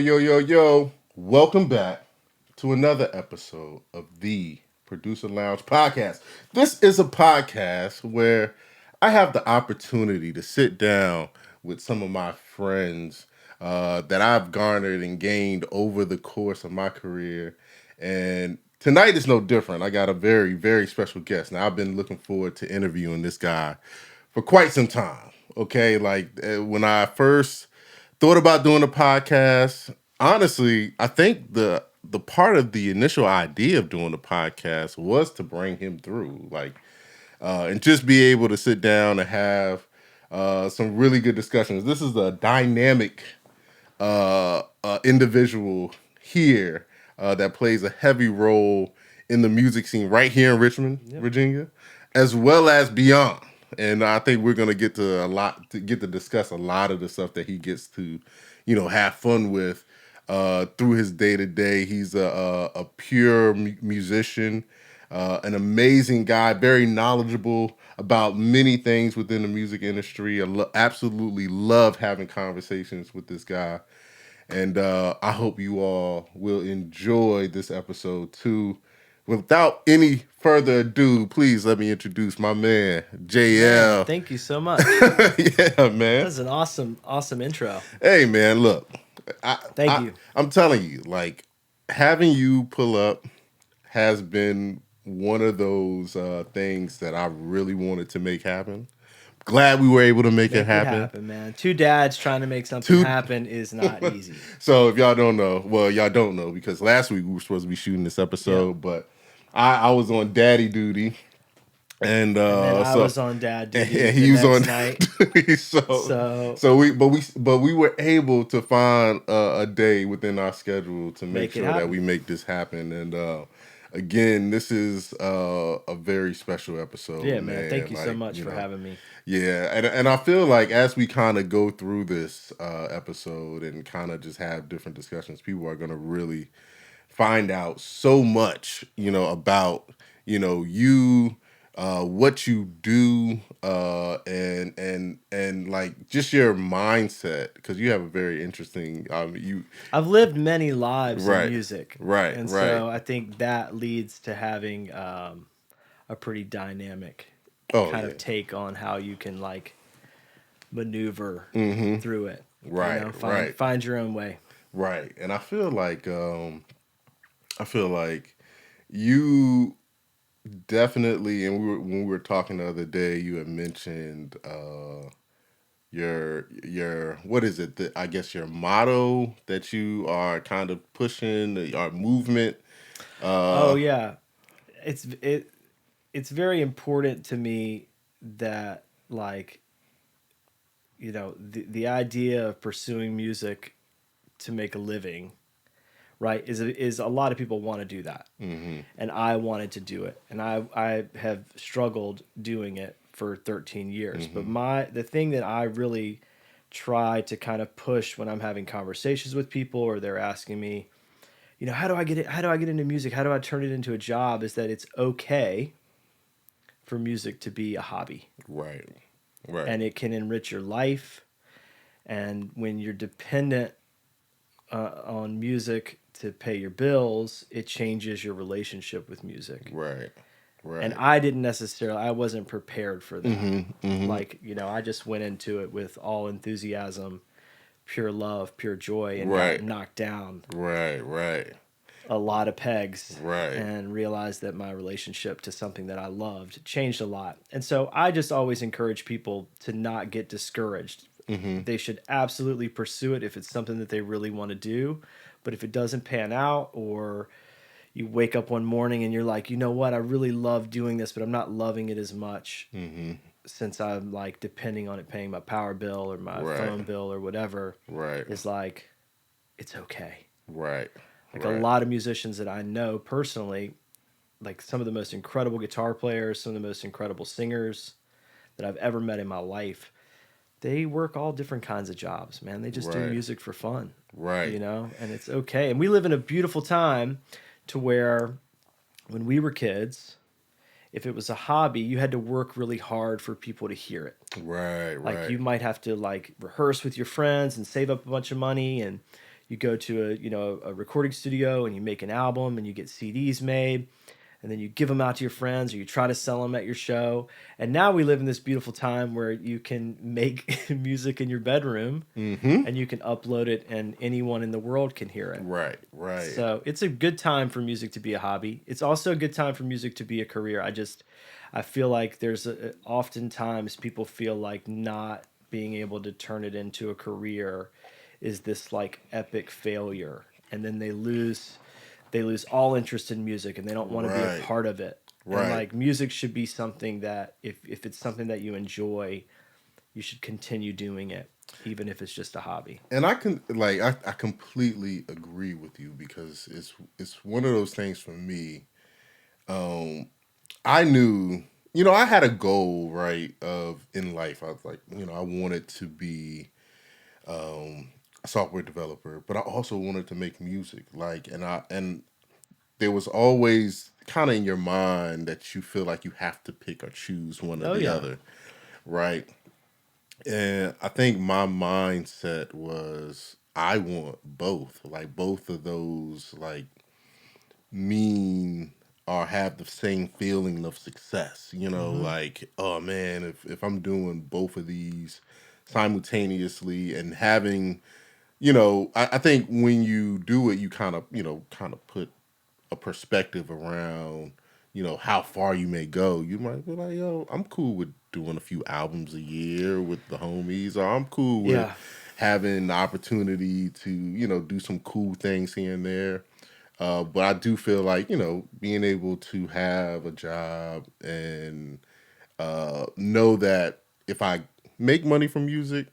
Yo. Welcome back to another episode of the Producer Lounge podcast. This is a podcast where I have the opportunity to sit down with some of my friends that I've garnered and gained over the course of my career. And tonight is no different. I got a very, very special guest. Now, I've been looking forward to interviewing this guy for quite some time. Okay, when I first thought about doing a podcast, honestly, I think the part of the initial idea of doing the podcast was to bring him through, and just be able to sit down and have some really good discussions. This is a dynamic individual here that plays a heavy role in the music scene right here in Richmond, Virginia, as well as beyond. And I think we're gonna get to discuss a lot of the stuff that he gets to, have fun with through his day to day. He's a pure musician, an amazing guy, very knowledgeable about many things within the music industry. Absolutely love having conversations with this guy. And I hope you all will enjoy this episode too. Without any further ado, please let me introduce my man, JL. Man, thank you so much. Yeah, man. That's an awesome intro. Hey, man, look. Thank you. I'm telling you, having you pull up has been one of those things that I really wanted to make happen. Glad we were able to make it happen. Man. Two dads trying to make something happen is not easy. So if y'all don't know, well, y'all don't know because last week we were supposed to be shooting this episode, but I was on daddy duty. And then I was on dad duty. And he was on night. so we were able to find a day within our schedule to make sure that we make this happen. And again, this is a very special episode. Yeah, man. Thank you so much for having me. Yeah, and I feel like as we kind of go through this episode and kind of just have different discussions, people are going to really find out so much, about, you, what you do, and like just your mindset, because you have a very interesting. I've lived many lives in music, right? And so I think that leads to having a pretty dynamic kind of take on how you can maneuver through it. Right, find your own way. Right, and I feel like you definitely, and when we were talking the other day, you had mentioned your what is it? I guess your motto that you are kind of pushing, our movement. Oh yeah, it's very important to me that the idea of pursuing music to make a living, right, is a lot of people want to do that. And I wanted to do it, and I have struggled doing it for 13 years. But the thing that I really try to kind of push when I'm having conversations with people or they're asking me, how do I get into music? How do I turn it into a job? Is that it's okay for music to be a hobby. Right. And it can enrich your life. And when you're dependent on music to pay your bills, it changes your relationship with music. Right. And I wasn't prepared for that. I just went into it with all enthusiasm, pure love, pure joy, and got knocked down. Right. A lot of pegs. Right. And realized that my relationship to something that I loved changed a lot. And so I just always encourage people to not get discouraged. They should absolutely pursue it if it's something that they really want to do. But if it doesn't pan out, or you wake up one morning and you're like, you know what, I really love doing this, but I'm not loving it as much since I'm depending on it paying my power bill or my phone bill or whatever. Right. It's it's okay. Right. A lot of musicians that I know personally, some of the most incredible guitar players, some of the most incredible singers that I've ever met in my life, they work all different kinds of jobs, man. They just do music for fun. Right. And it's okay. And we live in a beautiful time to where when we were kids, if it was a hobby, you had to work really hard for people to hear it. Right. You might have to rehearse with your friends and save up a bunch of money, and you go to a recording studio and you make an album and you get CDs made, and then you give them out to your friends or you try to sell them at your show. And now we live in this beautiful time where you can make music in your bedroom and you can upload it and anyone in the world can hear it. Right, right. So it's a good time for music to be a hobby. It's also a good time for music to be a career. I feel like oftentimes people feel like not being able to turn it into a career is this like epic failure, and then they lose all interest in music and they don't want to be a Right. part of it. Right. And like music should be something that if it's something that you enjoy, you should continue doing it, even if it's just a hobby. And I completely agree with you because it's one of those things for me. I knew, I had a goal, right, of in life. I was like, I wanted to be a software developer, but I also wanted to make music. Like, and there was always kind of in your mind that you feel like you have to pick or choose one or Oh the yeah. other, right? And I think my mindset was I want both. Like both of those like mean or have the same feeling of success. Mm-hmm. Like, oh man, if I'm doing both of these simultaneously and having, I think when you do it, you kind of put a perspective around, how far you may go. You might be like, yo, I'm cool with doing a few albums a year with the homies, or I'm cool with Yeah. having the opportunity to, do some cool things here and there. But I do feel like, being able to have a job and know that if I make money from music,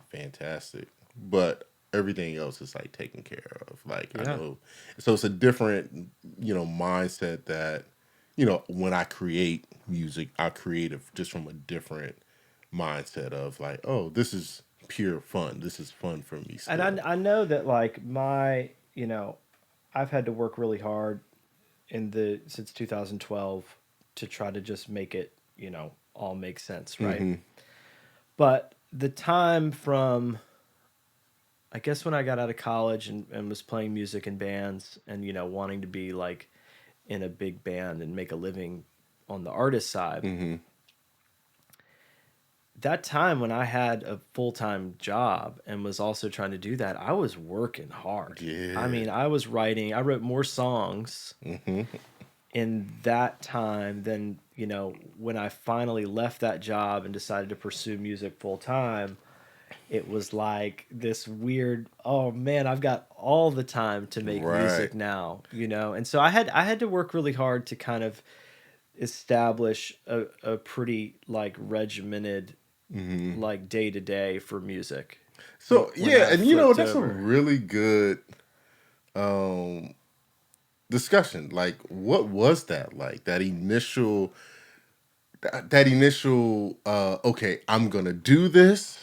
fantastic. But everything else is like taken care of. Like I Yeah. know, so it's a different, mindset that, when I create music, I create it just from a different mindset of like, oh, this is pure fun. This is fun for me And still. I know that like I've had to work really hard since 2012 to try to just make it, all make sense, right? Mm-hmm. But the time from I guess when I got out of college and was playing music in bands and, wanting to be like in a big band and make a living on the artist side, Mm-hmm. that time when I had a full-time job and was also trying to do that, I was working hard. I Yeah. mean, I wrote more songs Mm-hmm. in that time than, when I finally left that job and decided to pursue music full time. It was like this weird, oh man, I've got all the time to make Right. music now, And so I had to work really hard to kind of establish a pretty like regimented Mm-hmm. like day to day for music. So When yeah, I and flipped that's a over. really good um discussion. Like, what was that like? That initial okay, I'm gonna do this,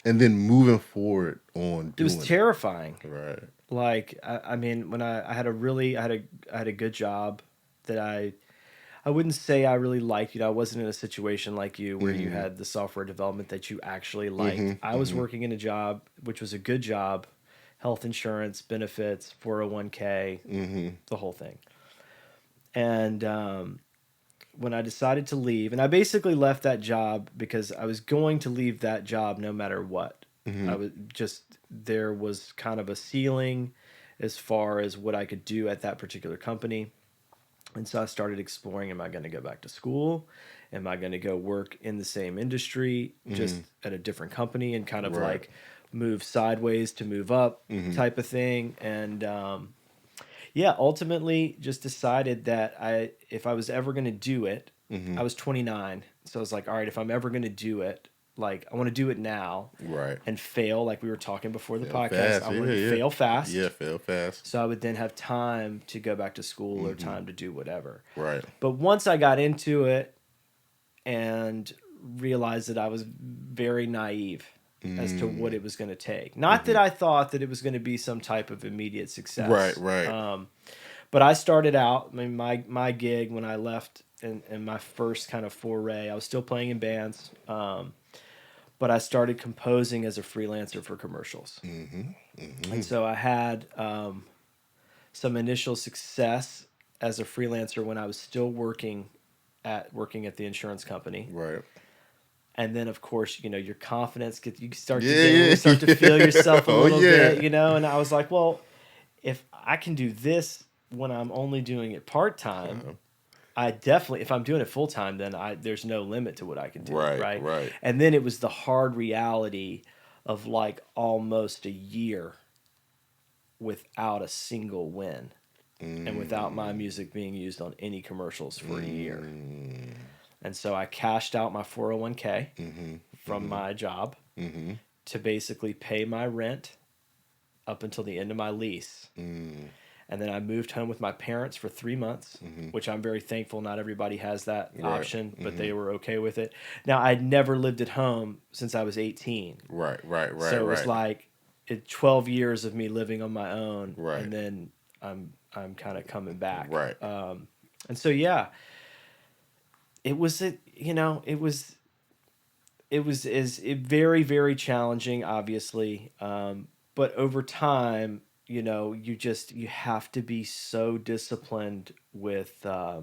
and then moving forward on It was doing it. terrifying. Right. Like I mean, when I had a really I had a good job that I wouldn't say I really liked. I wasn't in a situation like you where you Mm-hmm. had the software development that you actually liked. Mm-hmm. I was Mm-hmm. working in a job which was a good job, health insurance, benefits, 401k, Mm-hmm. the whole thing. And when I decided to leave, and I basically left that job because I was going to leave that job no matter what. Mm-hmm. I was just there was kind of a ceiling as far as what I could do at that particular company. And so I started exploring, am I going to go back to school? Am I going to go work in the same industry, Mm-hmm. just at a different company and kind of Right. like move sideways to move up Mm-hmm. type of thing? And yeah, ultimately just decided that if I was ever going to do it, Mm-hmm. I was 29. So I was like, all right, if I'm ever going to do it, like I want to do it now Right. and fail, like we were talking before the Fail podcast. fast. I Yeah, wanted to yeah. fail Yeah, fast. fail fast. So I would then have time to go back to school or Mm-hmm. time to do whatever. Right. But once I got into it and realized that I was very naive as to what Mm. it was going to take. Not that Mm-hmm. I thought that it was going to be some type of immediate Right, success. right. But I started out, I mean, my gig when I left and my first kind of foray, I was still playing in bands. but I started composing as a freelancer for commercials. And so I had some initial success as a freelancer when I was still working at the insurance company. Right. And then, of course, your confidence you start to Yeah, gain, you start to feel yourself a Oh, little yeah. bit, And I was like, well, if I can do this when I'm only doing it part time, I definitely, if I'm doing it full time, then there's no limit to what I can do, Right, right. And then it was the hard reality of like almost a year without a single win and without my music being used on any commercials for a year. And so I cashed out my 401k from my job to basically pay my rent up until the end of my lease. And then I moved home with my parents for 3 months, which I'm very thankful. Not everybody has that option, but they were okay with it. Now, I'd never lived at home since I was 18. Right. So it was like 12 years of me living on my own, Right. and then I'm kind of coming back. Right. And so yeah, it was very, very challenging, obviously, but over time, you have to be so disciplined with. I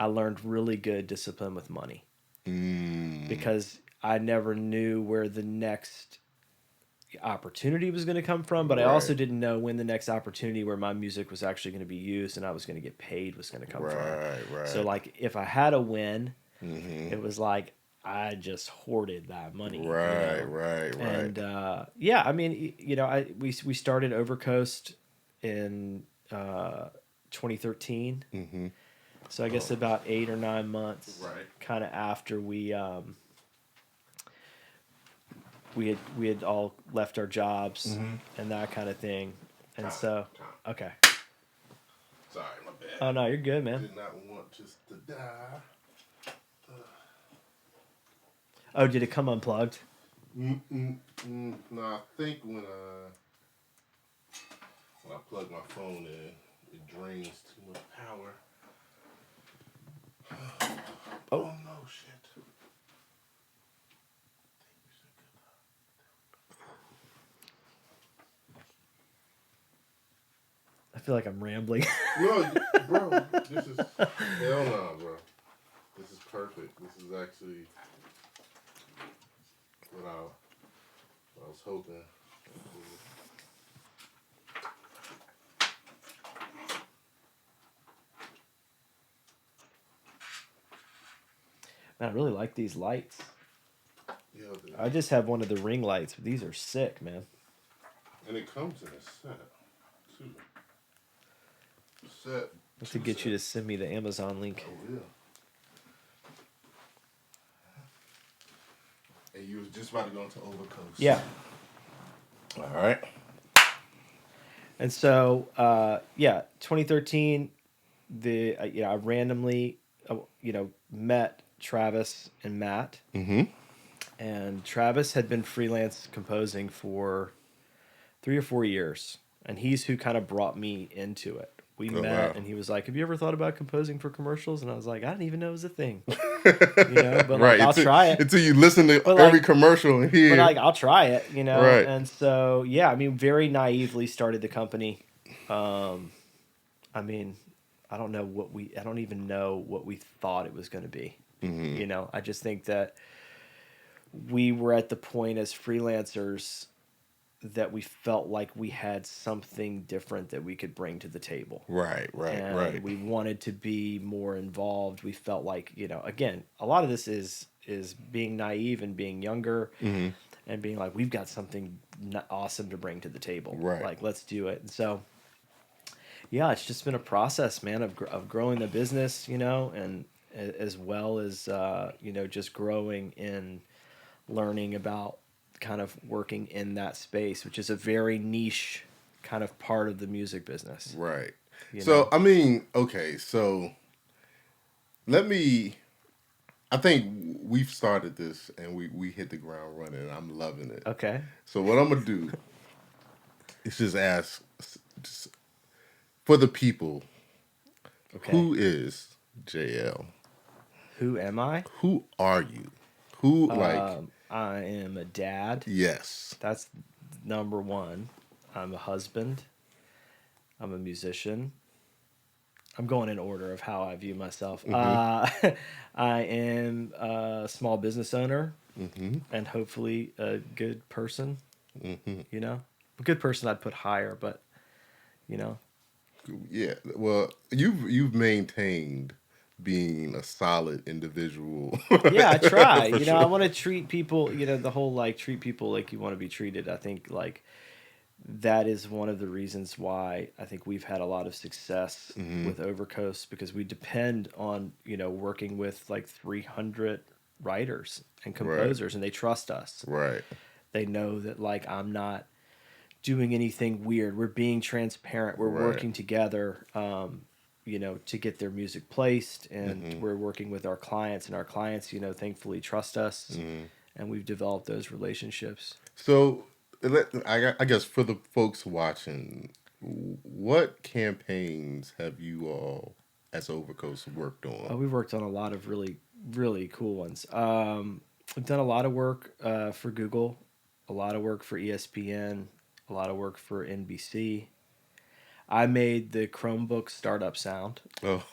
learned really good discipline with money because I never knew where the next opportunity was going to come from, but I also didn't know when the next opportunity where my music was actually going to be used and I was going to get paid was going to come from. Right. So like if I had a win, it was like I just hoarded that money. Right. And yeah, I mean, we started Overcoast in 2013. So I guess about 8 or 9 months, kind of after we had all left our jobs and that kind of thing. And so, okay. Sorry, my bad. Oh no, you're good, man. Did not want just to die. Oh, did it come unplugged? No, I think when I plug my phone in, it drains too much power. Oh no, shit. I feel like I'm rambling. No, bro, this is hell no, bro. This is perfect. This is actually what I was hoping. Man, I really like these lights. Yeah, I just have one of the ring lights, but these are sick, man. and it comes in a set too. Set. I have to get you to send me the Amazon link. Oh yeah. And you was just about to go into Overcoast. Yeah. All right. And so, 2013, I randomly, met Travis and Matt. And Travis had been freelance composing for 3 or 4 years, and he's who kind of brought me into it. We met, and he was like, "Have you ever thought about composing for commercials?" And I was like, "I didn't even know it was a thing." But like, I'll try it until you listen to every commercial and hear. But like, I'll try it, Right. And so, yeah, I mean, very naively started the company. I mean, I don't even know what we thought it was going to be. I just think that we were at the point as freelancers that we felt like we had something different that we could bring to the table. Right. And we wanted to be more involved. We felt like, again, a lot of this is being naive and being younger and being like, we've got something awesome to bring to the table. Right. Like, let's do it. And so, yeah, it's just been a process, man, of growing the business, and as well as, just growing in learning about kind of working in that space, which is a very niche kind of part of the music business. Right. So, I mean, okay, so I think we've started this and we hit the ground running and I'm loving it. Okay. So what I'm going to do is just ask for the people, who is JL? Who am I? Who are you? Who, I am a dad. Yes. That's number one. I'm a husband. I'm a musician. I'm going in order of how I view myself. I am a small business owner and hopefully a good person. You know, a good person I'd put higher, but you know, Yeah. Well, you've maintained being a solid individual. yeah, I try. For You know, I sure. want to treat people. You know, the whole like treat people like you want to be treated. I think like that is one of the reasons why I think we've had a lot of success with Overcoast because we depend on, you know, working with like 300 writers and Right. composers and they trust us. Right. They know that like I'm not doing anything weird. We're being transparent. We're Right. working together, you know, to get their music placed and Mm-hmm. we're working with our clients and our clients, you know, thankfully trust us and we've developed those relationships. So, I guess for the folks watching, what campaigns have you all as Overcoast worked on? We've worked on a lot of really, really cool ones. We've done a lot of work for Google, a lot of work for ESPN, a lot of work for NBC. I made the Chromebook startup sound. Oh,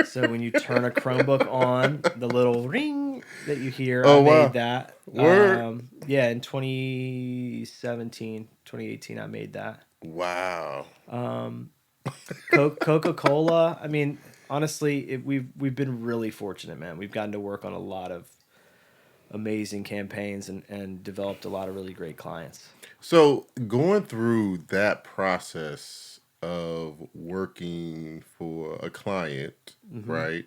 So when you turn a Chromebook on, the little ring that you hear, I oh made wow, that. word, Yeah, in 2017, 2018, I made that. wow, Coca-Cola. I mean, honestly, we've been really fortunate, man. We've gotten to work on a lot of amazing campaigns and developed a lot of really great clients. So going through that process of working for a client, Hmm. right,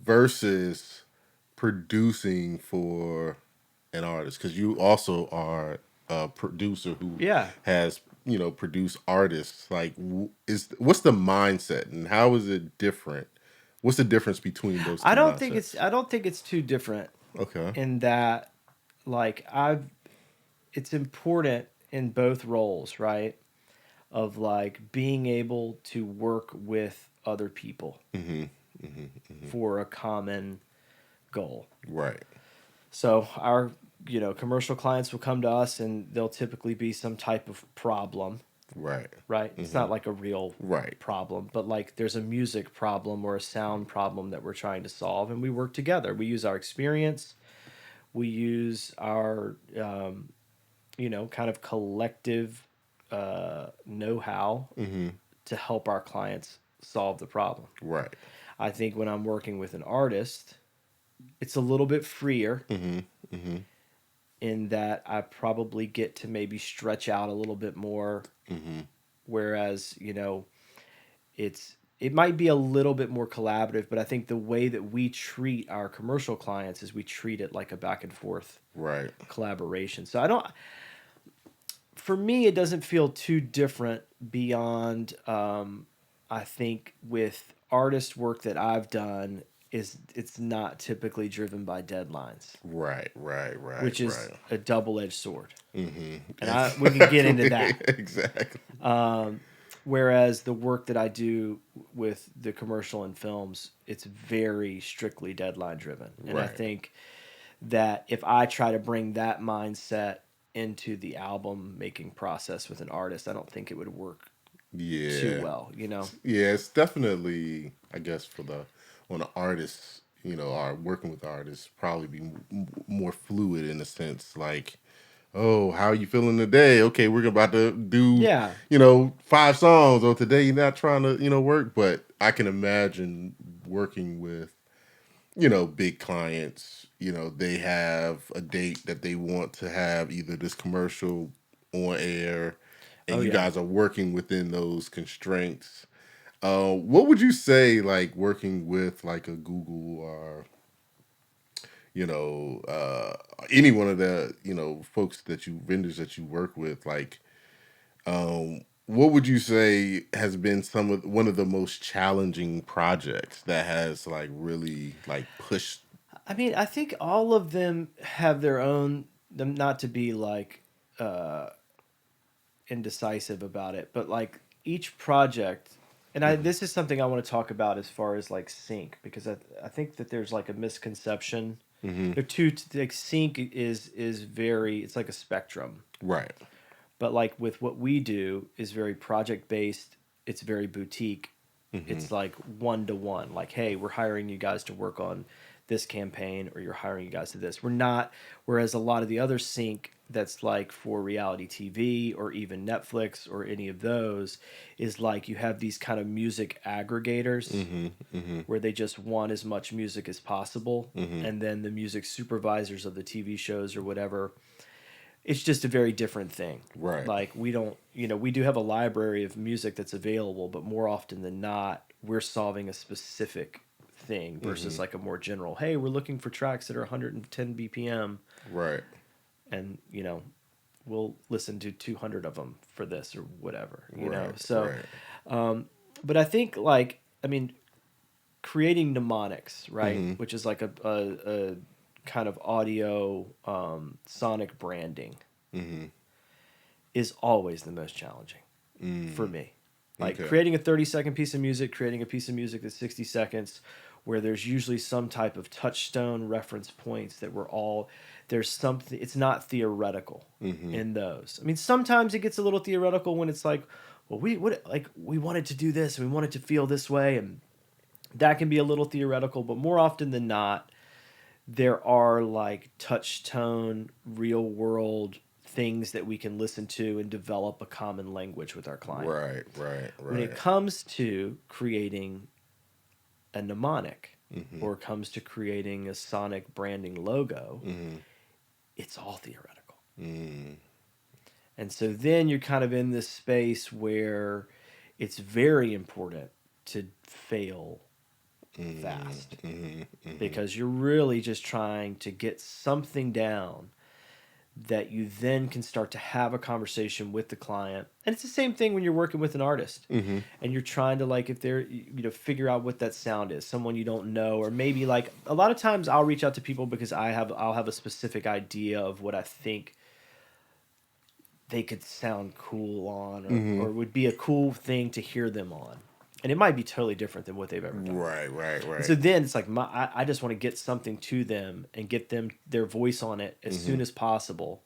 versus producing for an artist, because you also are a producer who Yeah, has produced artists. Like, is what's the mindset and how is it different? What's the difference between those two mindsets? I don't think it's too different Okay. in that like I've it's important in both roles, right? Of like being able to work with other people for a common goal. Right. So our, you know, commercial clients will come to us and they'll typically be some type of problem, Right. right? It's not like a real Right. problem, but like there's a music problem or a sound problem that we're trying to solve and we work together. We use our experience, we use our you know, kind of collective know-how to help our clients solve the problem. Right. I think when I'm working with an artist, it's a little bit freer in that I probably get to maybe stretch out a little bit more. Whereas, you know, it might be a little bit more collaborative, but I think the way that we treat our commercial clients is we treat it like a back and forth Right. collaboration. So I don't for me it doesn't feel too different beyond I think with artist work that I've done is it's not typically driven by deadlines, Right. Right. Right. which is Right. a double-edged sword. And we can get into Exactly. that. Exactly. Whereas the work that I do with the commercial and films, it's very strictly deadline driven. And I Right. think that if I try to bring that mindset into the album making process with an artist, I don't think it would work too Yeah. well, you know? Yeah. It's definitely, I guess, for the on the artists, are working with artists, probably be more fluid in a sense. Like, oh, how are you feeling today? Okay, we're about to do, Yeah. 5 songs. Or today you're not trying to, work. But I can imagine working with, big clients. They have a date that they want to have either this commercial on air, and Oh, you yeah. guys are working within those constraints. What would you say, like working with like a Google or any one of the folks that you vendors that you work with, like what would you say has been one of the most challenging projects that has like really like pushed? I mean, I think all of them have their own, them not to be like indecisive about it, but like each project, and this is something I want to talk about as far as like sync, because I think that there's like a misconception Mm-hmm. They're two like sync is very, it's like a spectrum. Right. But like with what we do is very project based. It's very boutique. Mm-hmm. It's like one to one. Like, hey, we're hiring you guys to work on this campaign, or you're hiring you guys to this. We're not. Whereas a lot of the other sync that's like for reality TV or even Netflix or any of those is like you have these kind of music aggregators Mm-hmm. Mm-hmm. where they just want as much music as possible, Mm-hmm. and then the music supervisors of the TV shows or whatever, it's just a very different thing. Right. Like we don't, we do have a library of music that's available, but more often than not, we're solving a specific thing versus Mm-hmm. like a more general, hey, we're looking for tracks that are 110 BPM, Right. and we'll listen to 200 of them for this or whatever, Right. So, Right. but I think like, I mean, creating mnemonics, right? Mm-hmm. Which is like a kind of audio sonic branding Mm-hmm. is always the most challenging for Mm. me. Like Okay. creating a 30-second piece of music, creating a piece of music that's 60 seconds, where there's usually some type of touchstone reference points that we're all, there's something, it's not theoretical Mm-hmm. in those. I mean, sometimes it gets a little theoretical when it's like, well, we wanted to do this and we wanted to feel this way, and that can be a little theoretical, but more often than not, there are like touch tone, real world things that we can listen to and develop a common language with our client. Right. Right. When it Right. comes to creating a mnemonic Mm-hmm. or comes to creating a sonic branding logo, Mm-hmm. it's all theoretical. Mm-hmm. And so then you're kind of in this space where it's very important to fail fast, Mm-hmm. because you're really just trying to get something down that you then can start to have a conversation with the client. And it's the same thing when you're working with an artist Mm-hmm. and you're trying to, like, if they're, figure out what that sound is, someone you don't know, or maybe like a lot of times I'll reach out to people because I'll have a specific idea of what I think they could sound cool on, Mm-hmm. or would be a cool thing to hear them on. And it might be totally different than what they've ever done. Right. Right. And Right. so then it's like I just want to get something to them and get them their voice on it as soon as possible,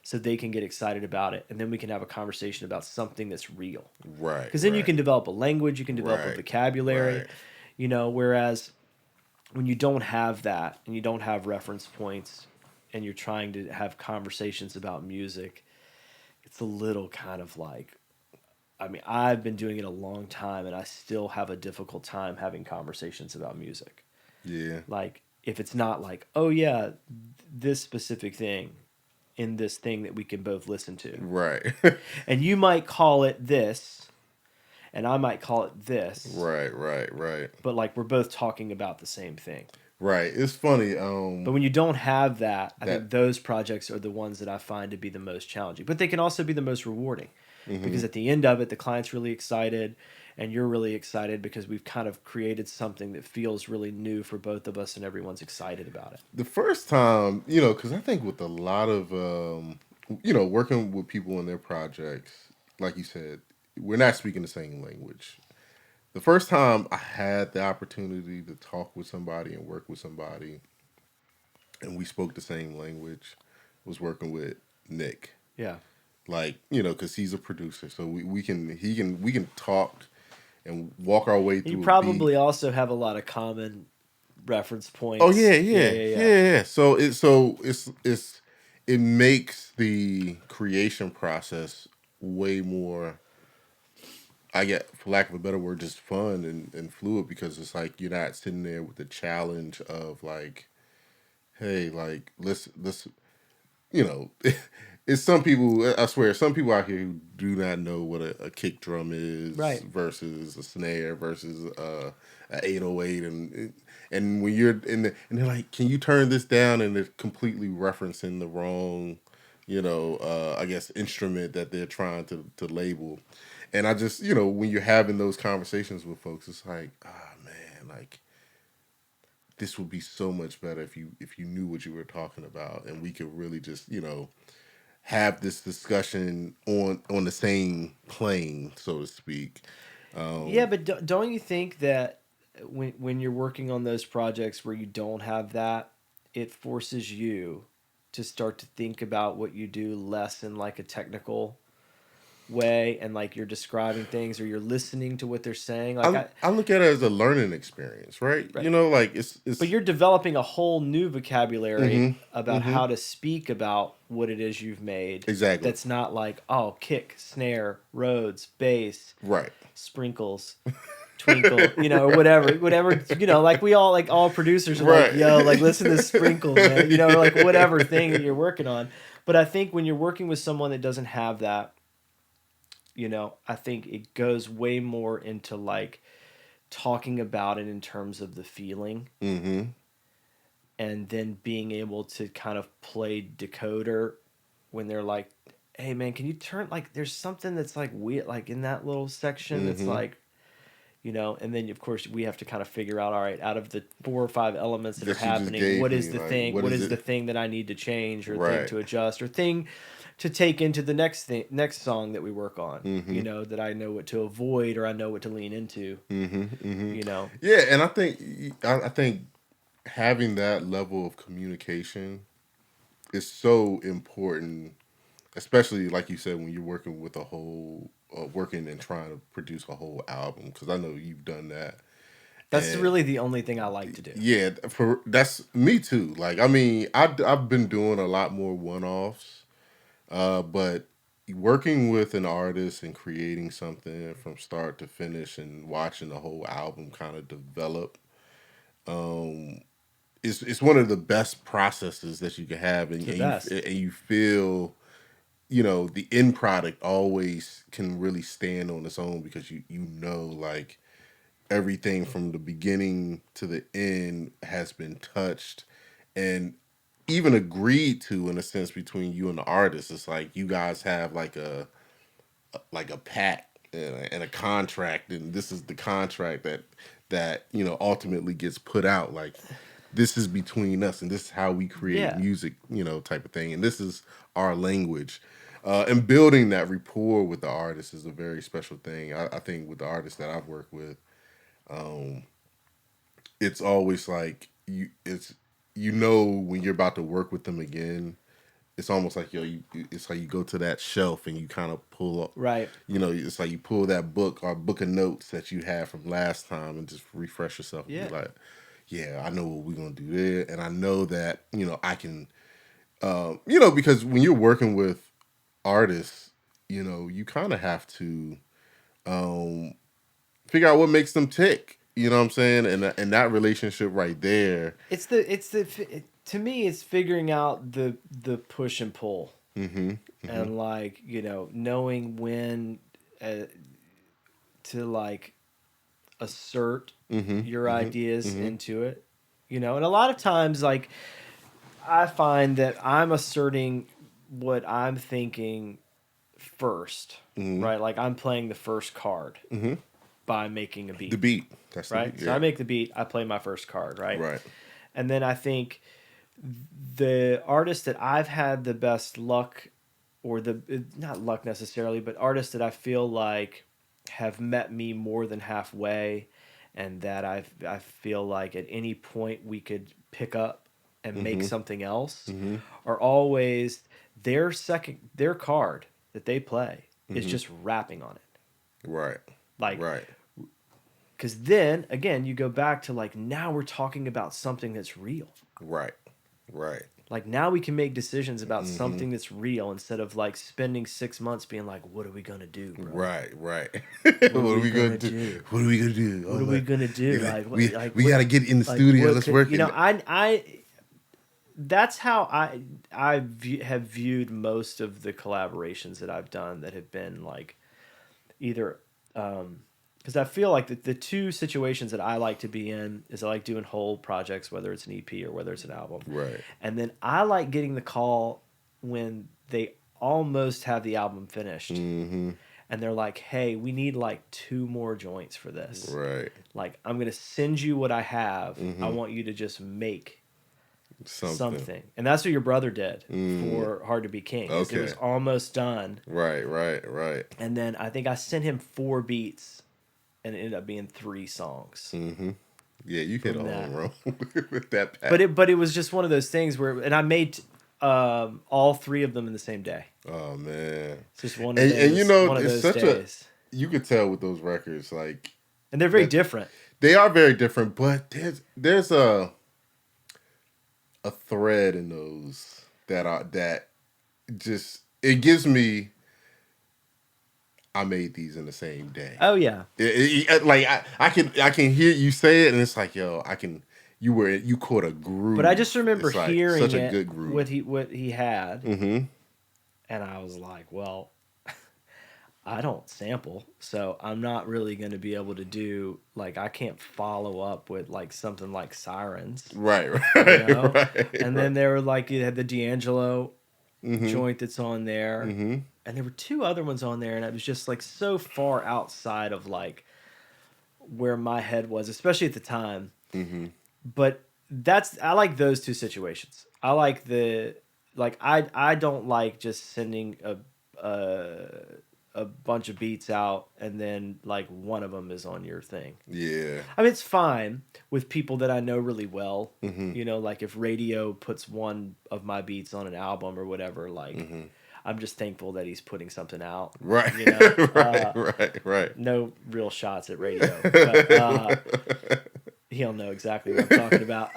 so they can get excited about it, and then we can have a conversation about something that's real. Right. Because then you Right. can develop a language, you can develop a Right. vocabulary, Right. Whereas when you don't have that and you don't have reference points and you're trying to have conversations about music, it's a little kind of like, I mean, I've been doing it a long time and I still have a difficult time having conversations about music. Yeah. Like, if it's not like, oh yeah, this specific thing in this thing that we can both listen to. Right. And you might call it this, and I might call it this, Right. Right. Right. but like we're both talking about the same thing. Right. It's funny. But when you don't have that, I That- think those projects are the ones that I find to be the most challenging. But they can also be the most rewarding, because at the end of it, the client's really excited and you're really excited because we've kind of created something that feels really new for both of us and everyone's excited about it. the first time, because I think with a lot of, working with people in their projects, like you said, we're not speaking the same language. The first time I had the opportunity to talk with somebody and work with somebody, and we spoke the same language, was working with Nick. Yeah. Like, because he's a producer, so we can talk and walk our way through. You a probably beat. also have a lot of common reference points. Oh yeah. So it makes the creation process way more, I get, for lack of a better word, just fun and fluid, because it's like you're not sitting there with the challenge of like, hey, like let's you know, it's some people, I swear, some people out here who do not know what a kick drum is, Right. versus a snare versus a 808, and when you're and they're like, can you turn this down, and they're completely referencing the wrong, I guess, instrument that they're trying to label. And I just, when you're having those conversations with folks, it's like, man, like, this would be so much better if you knew what you were talking about, and we could really just, have this discussion on the same plane, so to speak. Yeah, but don't you think that when you're working on those projects where you don't have that, it forces you to start to think about what you do less in like a technical way, and like you're describing things or you're listening to what they're saying. Like I look at it as a learning experience, right? right. You know, like But it's you're developing a whole new vocabulary about mm-hmm. how to speak about what it is you've made. Exactly. That's not like, oh, kick, snare, Rhodes, bass, Right. sprinkles, twinkle, or whatever, like we all, like all producers are like, Right. yo, like listen to sprinkles, man, or like whatever thing that you're working on. But I think when you're working with someone that doesn't have that, I think it goes way more into like talking about it in terms of the feeling, and then being able to kind of play decoder when they're like, hey man, can you turn, like there's something that's like weird, like in that little section that's like, and then of course we have to kind of figure out, all right, out of the 4 or 5 elements that are That you just happening, gave what is me, the like, thing, what what is is the it? thing that I need to change, or thing Right. to adjust, or thing to take into the next song that we work on, that I know what to avoid or I know what to lean into, Yeah, and I think having that level of communication is so important, especially like you said when you're working with a whole, working and trying to produce a whole album. Because I know you've done that. That's And really the only thing I like to do. yeah, that's me too. Like, I mean, I've been doing a lot more one-offs, but working with an artist and creating something from start to finish and watching the whole album kind of develop, it's one of the best processes that you can have, It's the best. and you feel, the end product always can really stand on its own because like everything from the beginning to the end has been touched and even agreed to in a sense between you and the artist. It's like you guys have like a pact and a contract, and this is the contract that ultimately gets put out. Like, this is between us, and this is how we create Yeah. music, type of thing, and this is our language. And building that rapport with the artist is a very special thing. I think with the artists that I've worked with, it's always like when you're about to work with them again, it's almost like it's like you go to that shelf and you kind of pull up, Right. it's like you pull that book or book of notes that you had from last time and just refresh yourself and Yeah. be like, yeah, I know what we're gonna do there, and I know that I can, because when you're working with artists, you kind of have to um, figure out what makes them tick. You know what I'm saying? And that relationship right there. To me, it's figuring out the push and pull, and like knowing when to like assert your ideas into it, and a lot of times, like I find that I'm asserting what I'm thinking first, right? Like I'm playing the first card by making a beat. The beat. That's the Right? beat. So Yeah. I make the beat, I play my first card, right? Right. And then I think the artists that I've had the best luck, or not luck necessarily, but artists that I feel like have met me more than halfway, and that I feel like at any point we could pick up and make something else, are always their card that they play is just rapping on it. Right. Like, Right. because then again, you go back to like, now we're talking about something that's real. Right. Right. Like now we can make decisions about something that's real, instead of like spending 6 months being like, what are we gonna do, bro? Right. Right. What are we gonna do? What are we gonna do? What are we gonna do? We gotta get in the studio. Let's work. That's how I have viewed most of the collaborations that I've done that have been like either because I feel like the two situations that I like to be in is I like doing whole projects, whether it's an EP or whether it's an album. Right. And then I like getting the call when they almost have the album finished. And they're like, hey, we need like 2 more joints for this. Right. Like, I'm going to send you what I have. I want you to just make something. And that's what your brother did for Hard to Be King. Okay. It was almost done. Right. Right. Right. And then I think I sent him 4 beats, and it ended up being 3 songs. Yeah, you hit a from that. home run with that pack. But it was just one of those things where, and I made all three of them in the same day. Oh man. It's just one of And you those know, one of it's those such a days, you could tell with those records like and they're very that different. they are very different, but there's a thread in those that just it gives me I made these in the same day. Oh yeah, Like I can hear you say it, and it's like yo, I can. You caught a but I just groove. remember It's like hearing such a it good groove. what he had, Mm-hmm. and I was like, well, I don't sample, so I'm not really going to be able to do like I can't follow up with like something like Sirens, Right, you right, know. right, And right. then there were like you had the D'Angelo Mm-hmm. joint that's on there, Mm-hmm. and there were two other ones on there, and it was just like so far outside of like where my head was, especially at the time. Mm-hmm. But that's I like those two situations. I like the like I don't like just sending a bunch of beats out and then like one of them is on your thing. Yeah. I mean, it's fine with people that I know really well. Mm-hmm. You know, like if radio puts one of my beats on an album or whatever, like Mm-hmm. I'm just thankful that he's putting something out. Right. You know, Right. Right. Right. no real shots at radio, but he'll know exactly what I'm talking about.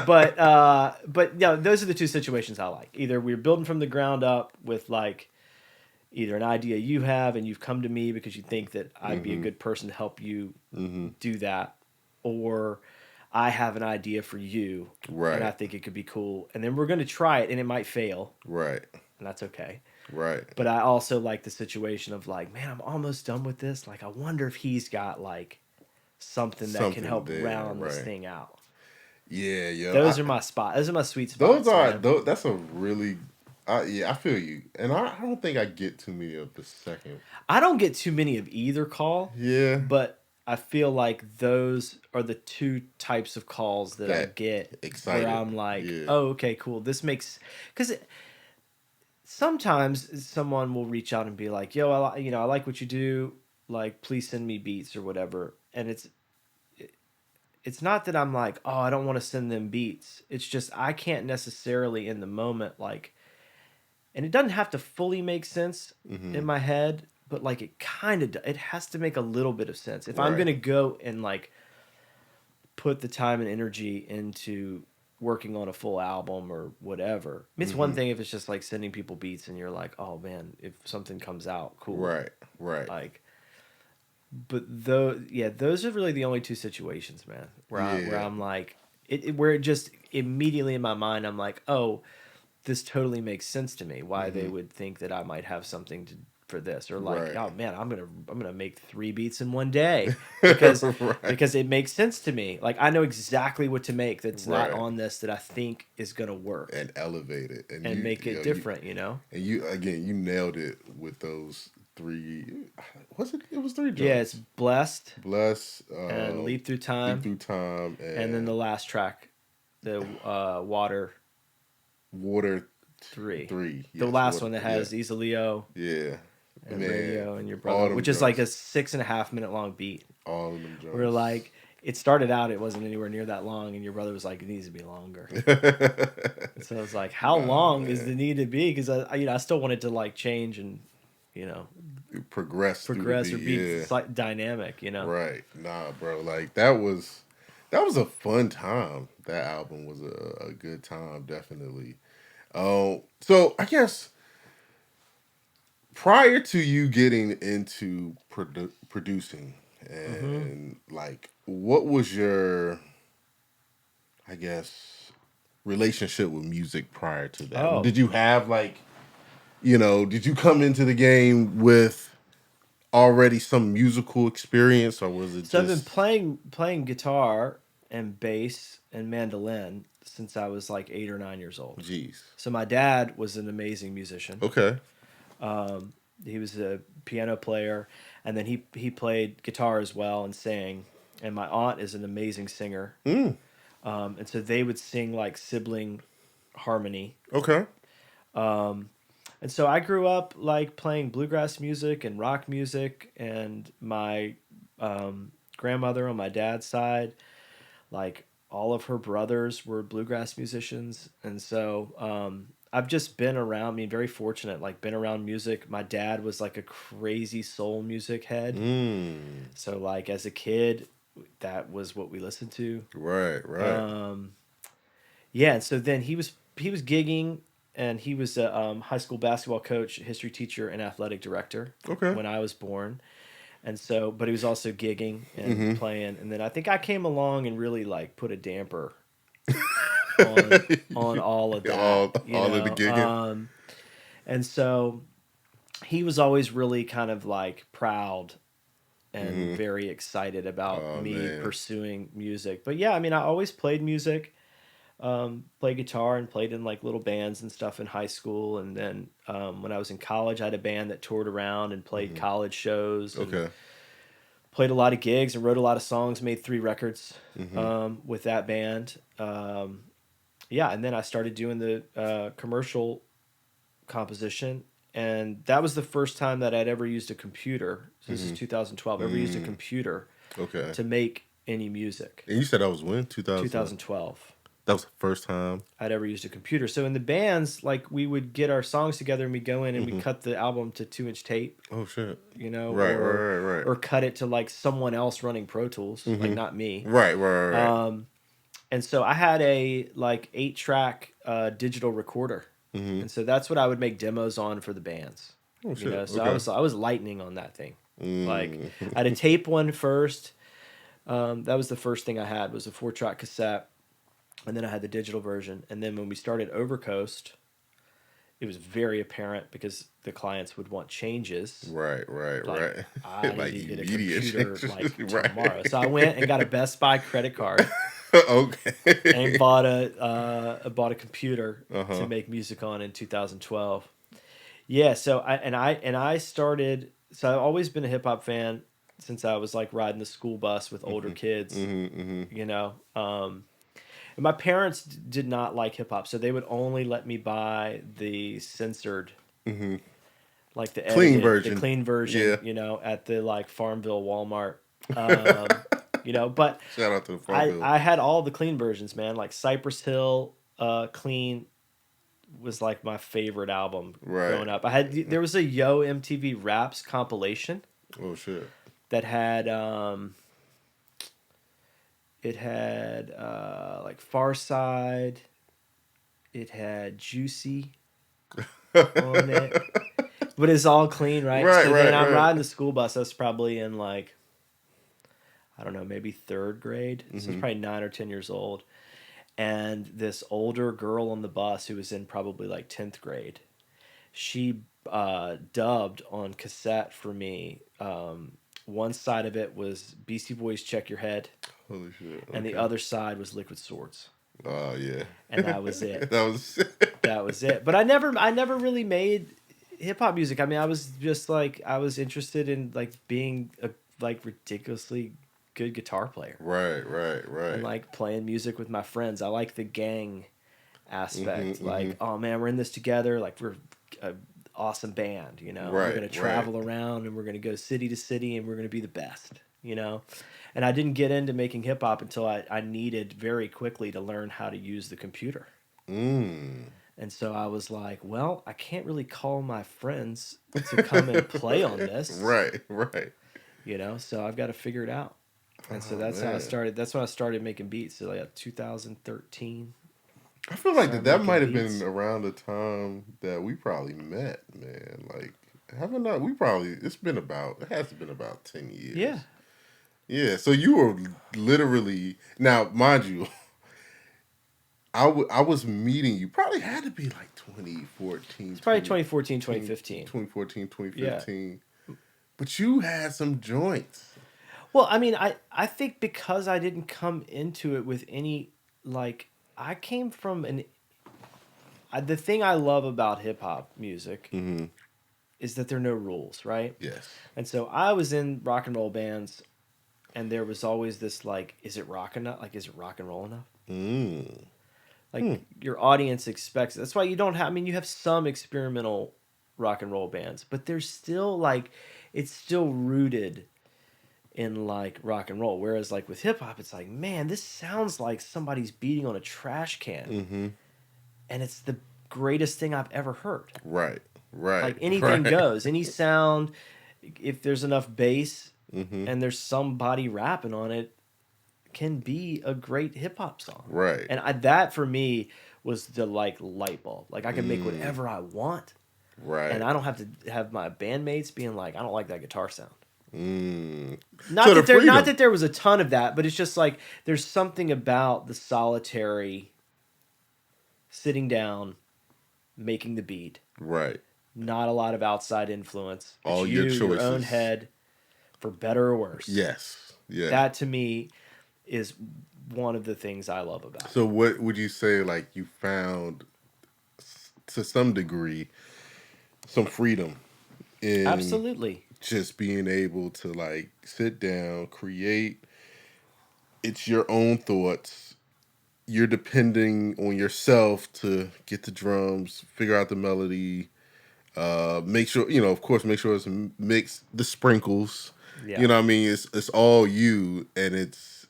But yeah, those are the two situations I like. Either we're building from the ground up with like either an idea you have and you've come to me because you think that I'd be a Mm-hmm. good person to help you Mm-hmm. do that, or I have an idea for you and I Right. think it could be cool, and then we're going to try it and it might fail, Right. and that's okay. Right. But I also like the situation of like, man, I'm almost done with this. Like, I wonder if he's got like something that can Something help there. round this Right. thing out. Yeah. Yo. Those are my spot. Those are my sweet Those spots, are man. that's a really yeah, I feel you. And I don't think I get too many of the second. I don't get too many of either call, Yeah. but I feel like those are the two types of calls that I That get where excited. I'm like, Yeah. oh, okay, cool. This makes because sometimes someone will reach out and be like, yo, I like what you do. Like, please send me beats or whatever. And it's not that I'm like, oh, I don't want to send them beats. It's just I can't necessarily in the moment like, and it doesn't have to fully make sense Mm-hmm. in my head, but like it has to make a little bit of sense. If I'm Right. gonna go and like put the time and energy into working on a full album or whatever, it's one Mm-hmm. thing if it's just like sending people beats and you're like, oh man, if something comes out, cool. Right. Right. Like, but though, yeah, those are really the only two situations, man, where Yeah. I'm like, where it just immediately in my mind, I'm like, oh, this totally makes sense to me. Why they Mm-hmm. would think that I might have something for this, or like, Right. oh man, I'm gonna make 3 beats in one day because Right. it makes sense to me. Like I know exactly what to make that's not Right. on this that I think is gonna work And elevate it. And and you make it different. You know? and you again you nailed it with those three was it was three Yeah, it's joints. blessed Bless and leap through Leap time, Through Time and then the last track, the water Water 3. Three. The Yes, last Water, one that has Easy Leo yeah. and Man. Radio and Your All Brother, them which is like a joints. 6.5 minute long beat. All of them We're joints. like, it started out, it wasn't anywhere near that long, and Your Brother was like, it needs to be longer. And so I was like, how long is the man. need to be? Because I still wanted to like change and you know Progress through the progress or beat. be Yeah. slight dynamic. You know, Right. Nah, bro. Like that was a fun time. That album was a good time, definitely. So I guess prior to you getting into producing and like what was your I guess relationship with music prior to that? oh, Did you have like did you come into the game with already some musical experience or was it so I've been just playing guitar and bass and mandolin since I was like 8 or 9 years old. jeez. So my dad was an amazing musician. Okay. He was a piano player, and then he played guitar as well and sang. And my aunt is an amazing singer, Mm, and so they would sing like sibling harmony. okay. And so I grew up like playing bluegrass music and rock music, and my grandmother on my dad's side, like all of her brothers were bluegrass musicians, and so I've just been around. I mean, very fortunate. Like been around music. My dad was like a crazy soul music head. Mm. So like as a kid, that was what we listened to. Right, right. Yeah, and so then he was gigging, and he was a high school basketball coach, history teacher, and athletic director Okay. when I was born. And so, but he was also gigging and Mm-hmm. playing. And then I think I came along and really like put a damper on all of that, all of the gigging. And so he was always really kind of like proud and Mm-hmm. very excited about Oh me man. pursuing music. But yeah, I mean, I always played music, played guitar and played in like little bands and stuff in high school. And then when I was in college, I had a band that toured around and played Mm-hmm. college shows and Okay. played a lot of gigs and wrote a lot of songs, made 3 records Mm-hmm. with that band. Yeah, and then I started doing the commercial composition, and that was the first time that I'd ever used a computer. So this is Mm-hmm. 2012. Ever used a computer Okay. to make any music. And you said that was when 2000. 2012. That was the first time. I'd ever used a computer. So in the bands, like we would get our songs together and we'd go in and we'd Mm-hmm. cut the album to 2-inch tape, Oh shit. you know, Right, right, right, right. or cut it to like someone else running Pro Tools, like Mm-hmm. not me. Right, right, right. And so I had a like 8-track digital recorder, Mm-hmm. and so that's what I would make demos on for the bands. Oh You know, shit. so Okay. I was lightning on that thing. Like Mm. I had a tape one first. That was the first thing I had was a 4-track cassette, and then I had the digital version. And then when we started Overcoast, it was very apparent because the clients would want changes. Right, right, Like right. I Like needed a immediate computer changes. like Right. tomorrow, so I went and got a Best Buy credit card and Okay. bought a computer Uh-huh. to make music on in 2012. Yeah, so I started. So I've always been a hip hop fan since I was like riding the school bus with older kids, Mm-hmm, mm-hmm. you know. And my parents did not like hip hop, so they would only let me buy the censored, Mm-hmm. like the Clean edited, the version. clean version, Yeah. you know, at the like Farmville Walmart. Um, you know, but Shout out to the I Farmville. I had all the clean versions, man. Like Cypress Hill, clean was like my favorite album Right. growing up. There was a Yo MTV Raps compilation Oh shit. that had it had like Far Side, it had Juicy on it, but it's all clean, right? Right, So right, then I'm right. riding the school bus. I was probably in like I don't know, maybe 3rd grade. So I was Mm-hmm. probably 9 or 10 years old. And this older girl on the bus who was in probably like 10th grade, she dubbed on cassette for me. One side of it was Beastie Boys Check Your Head, Holy shit. and the Okay. other side was Liquid Swords. Oh yeah. And that was it. That was That was it. But I never really made hip hop music. I mean, I was just like I was interested in like being a like ridiculously good guitar player right, right, and right. like playing music with my friends. I like the gang aspect. Mhm, Like, mhm. oh man, we're in this together. Like we're a awesome band, you know. We're Right, gonna right. travel around and we're gonna go city to city and we're gonna be the best, you know. And I didn't get into making hip hop until I needed very quickly to learn how to use the computer. Mm. And so I was like, well, I can't really call my friends to come and play on this, Right, right. you know. So I've got to figure it out. And so Oh that's how I man. started. That's when I started making beats. So like 2013. I feel like Started that making might have beats. been around the time that we probably met, man. Like, haven't not we probably it has been about 10 years. Yeah. Yeah, so you were literally now, mind you, I was meeting you probably had to be like 2014. It's probably 2014, 2015. 2014, Yeah. 2015. But you had some joints. Well, I mean, I think because I didn't come into it with any, like, I came from the thing I love about hip hop music Mm-hmm. is that there are no rules, right? Yes. And so I was in rock and roll bands, and there was always this, like, is it rock enough? Like, is it rock and roll enough? Mm. Like, your audience expects it. That's why you don't have, I mean, you have some experimental rock and roll bands, but there's still, like, it's still rooted in like rock and roll. Whereas like with hip hop, it's like, man, this sounds like somebody's beating on a trash can, and it's the greatest thing I've ever heard. Right. Right. Like anything Right. goes, any sound. If there's enough bass and there's somebody rapping on it, can be a great hip hop song. Right. And that for me was the like light bulb. Like I can make whatever I want, Right. and I don't have to have my bandmates being like, I don't like that guitar sound. Mm. Not So that the freedom. not that there was a ton of that, but it's just like there's something about the solitary sitting down, making the beat. Right. Not a lot of outside influence. It's All you, your your own choices. head, for better or worse. Yes. Yeah. That to me is one of the things I love about it. So what would you say, like, you found to some degree some freedom in Absolutely. just being able to like sit down, create, it's your own thoughts. You're depending on yourself to get the drums, figure out the melody, make sure, of course, make sure it's mixed, the sprinkles. Yeah. You know what I mean? It's all you, and it's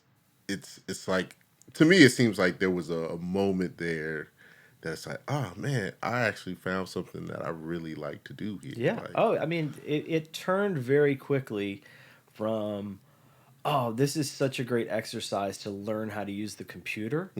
like, to me it seems like there was a moment there that's like, oh man, I actually found something that I really like to do here. Yeah. Like, Oh, I mean, it turned very quickly from, oh, this is such a great exercise to learn how to use the computer,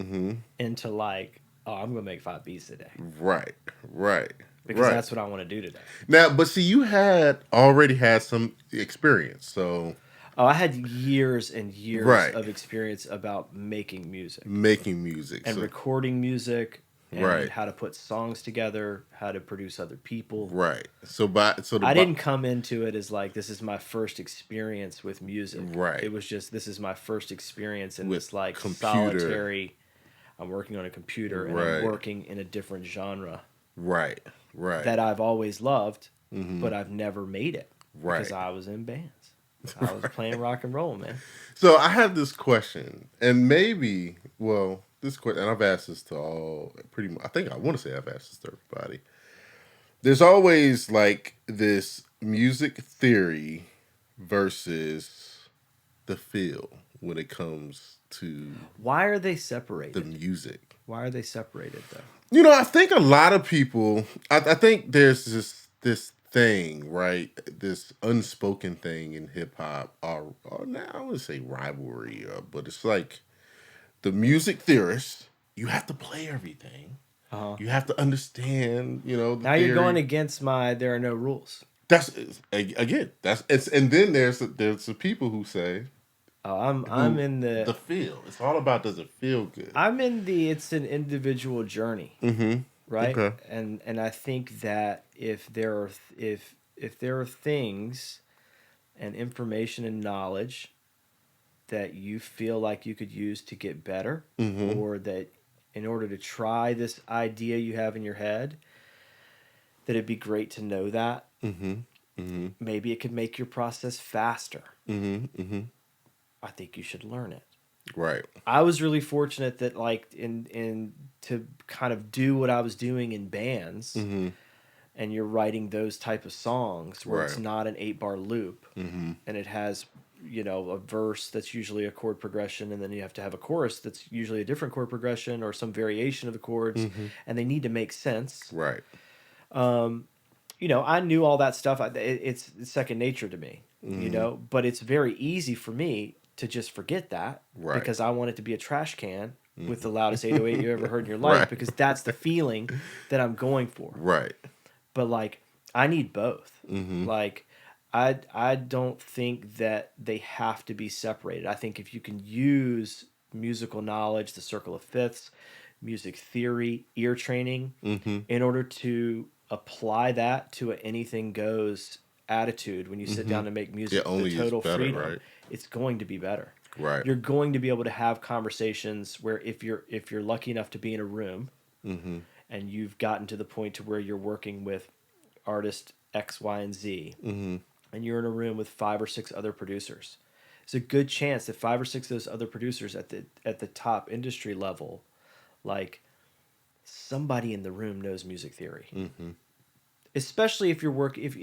into like, oh, I'm going to make 5 beats today. right, right. Because right. that's what I want to do today. Now, but see, you had already had some experience, so Oh, I had years and years Right. of experience about making music making music. and So, recording music and Right. how to put songs together, how to produce other people. right. I didn't come into it as like, this is my first experience with music. Right. It was just, this is my first experience in With this like computer. solitary, I'm working on a computer and Right. I'm working in a different genre Right. Right. that I've always loved, but I've never made it because Right. I was in bands. I was playing rock and roll, man. So I have this question, and maybe, well, this question, and I've asked this to all, pretty much, I think I want to say I've asked this to everybody. There's always like this music theory versus the feel when it comes to Why are they the separated? music. Why are they separated though? I think a lot of people, I think there's this thing, right? This unspoken thing in hip hop, or now I wouldn't say rivalry, but it's like the music theorists, you have to play everything. You have to understand, the Now you're theory. going against my there are no rules. That's again. And then there's the people who say Oh, I'm in the feel. It's all about, does it feel good? I'm in the it's an individual journey, right? Okay. And I think that if there are things and information and knowledge that you feel like you could use to get better, or that in order to try this idea you have in your head, that it'd be great to know that. Maybe it could make your process faster. I think you should learn it. Right. I was really fortunate that like in to kind of do what I was doing in bands, and you're writing those type of songs where it's Right. not an 8-bar loop, and it has a verse that's usually a chord progression, and then you have to have a chorus that's usually a different chord progression or some variation of the chords, and they need to make sense. Right. I knew all that stuff. It's second nature to me, but it's very easy for me to just forget that, Right. because I want it to be a trash can with the loudest 808 you ever heard in your life, Right. because that's the feeling that I'm going for. Right. But like, I need both. Like, I don't think that they have to be separated. I think if you can use musical knowledge, the circle of fifths, music theory, ear training, in order to apply that to an anything goes attitude when you sit down to make music, only the is total better, freedom, right? it's going to be better. Right. You're going to be able to have conversations where if you're lucky enough to be in a room, and you've gotten to the point to where you're working with artist X, Y, and Z, and you're in a room with 5 or 6 other producers, there's a good chance that 5 or 6 of those other producers at the top industry level, like, somebody in the room knows music theory. Especially if your work, if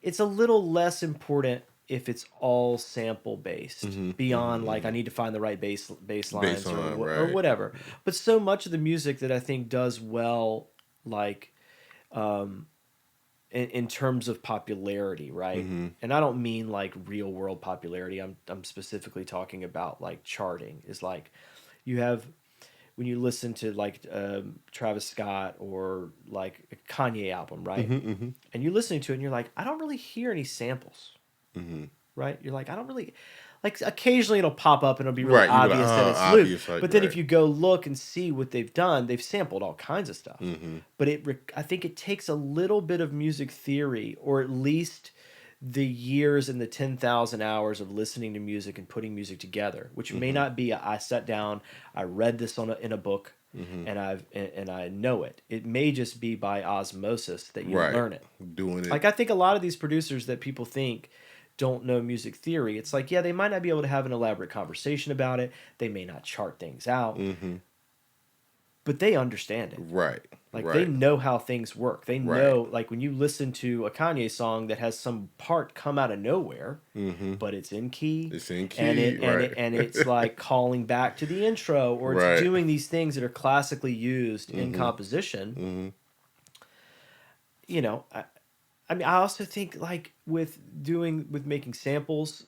it's a little less important if it's all sample based beyond like I need to find the right bass lines Baseline, or right. whatever. But so much of the music that I think does well, like in terms of popularity, right? And I don't mean like real world popularity. I'm specifically talking about like charting. Is like you have when you listen to like Travis Scott or like a Kanye album, right? And you're listening to it and you're like, I don't really hear any samples, right? You're like, I don't really like. Occasionally it'll pop up and it'll be really Right. You be like, obvious that oh, it's looped. obvious, like, But then right. if you go look and see what they've done, they've sampled all kinds of stuff. But I think it takes a little bit of music theory, or at least the years and the 10,000 hours of listening to music and putting music together, which may not be I sat down, I read this in a book, and I know it. It may just be by osmosis that you Right. learn it. Doing it. Like I think a lot of these producers that people think don't know music theory, it's like, yeah, they might not be able to have an elaborate conversation about it. They may not chart things out, but they understand it. Right. Like right. they know how things work. They Right. know, like when you listen to a Kanye song that has some part come out of nowhere, but it's in key. It's in key, and right. and it's like calling back to the intro, or it's Right. doing these things that are classically used in composition. You know, I mean, I also think like with making samples,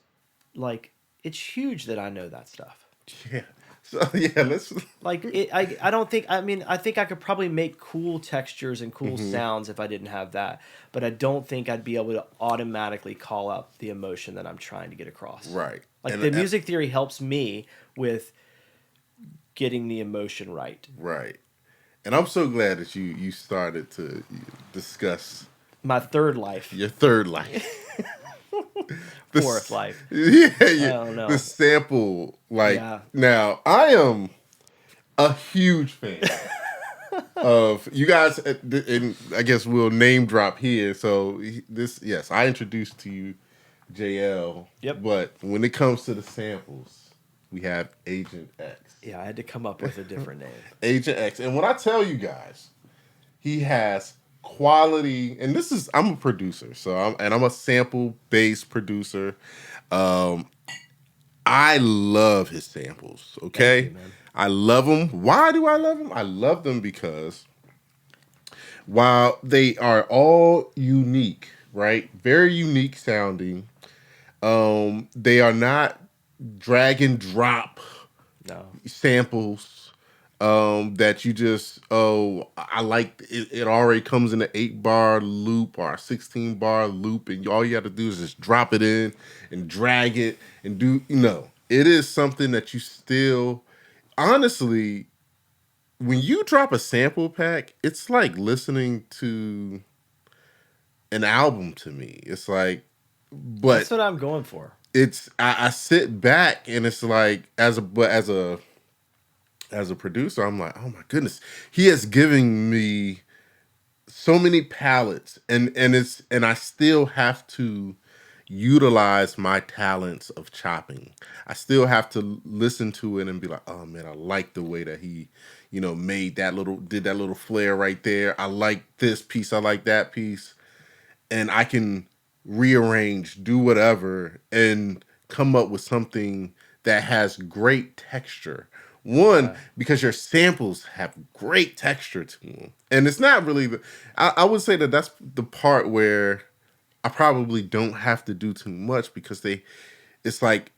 like it's huge that I know that stuff. Yeah. So yeah, let's Like I don't think, I mean, I think I could probably make cool textures and cool sounds if I didn't have that, but I don't think I'd be able to automatically call out the emotion that I'm trying to get across. right. Like And- the music theory helps me with getting the emotion right. Right. And I'm so glad that you started to discuss My third life, your third life. fourth life. Yeah, I don't know. the sample, like, Yeah. now I am a huge fan of you guys, and I guess we'll name drop here. So yes, I introduced to you JL. Yep. But when it comes to the samples, we have Agent X. Yeah, I had to come up with a different name. Agent X. And when I tell you guys, he has quality, and I'm a producer, so I'm a sample based producer. I love his samples. Okay, Thank you, man. I love them. Why do I love them? I love them because while they are all unique, right, very unique sounding, they are not drag and drop No. samples that you just, I like it, it already comes in an 8-bar loop or a 16-bar loop, and all you have to do is just drop it in and drag it and do, it is something that you still, honestly, when you drop a sample pack, it's like listening to an album to me. It's like, but That's what I'm going for. I sit back and it's like, as a producer, I'm like, oh my goodness, he has given me so many palettes, and I still have to utilize my talents of chopping. I still have to listen to it and be like, oh man, I like the way that he, did that little flair right there. I like this piece, I like that piece, and I can rearrange, do whatever, and come up with something that has great texture. One, because your samples have great texture to them. And it's not really, I would say that that's the part where I probably don't have to do too much, because it's like,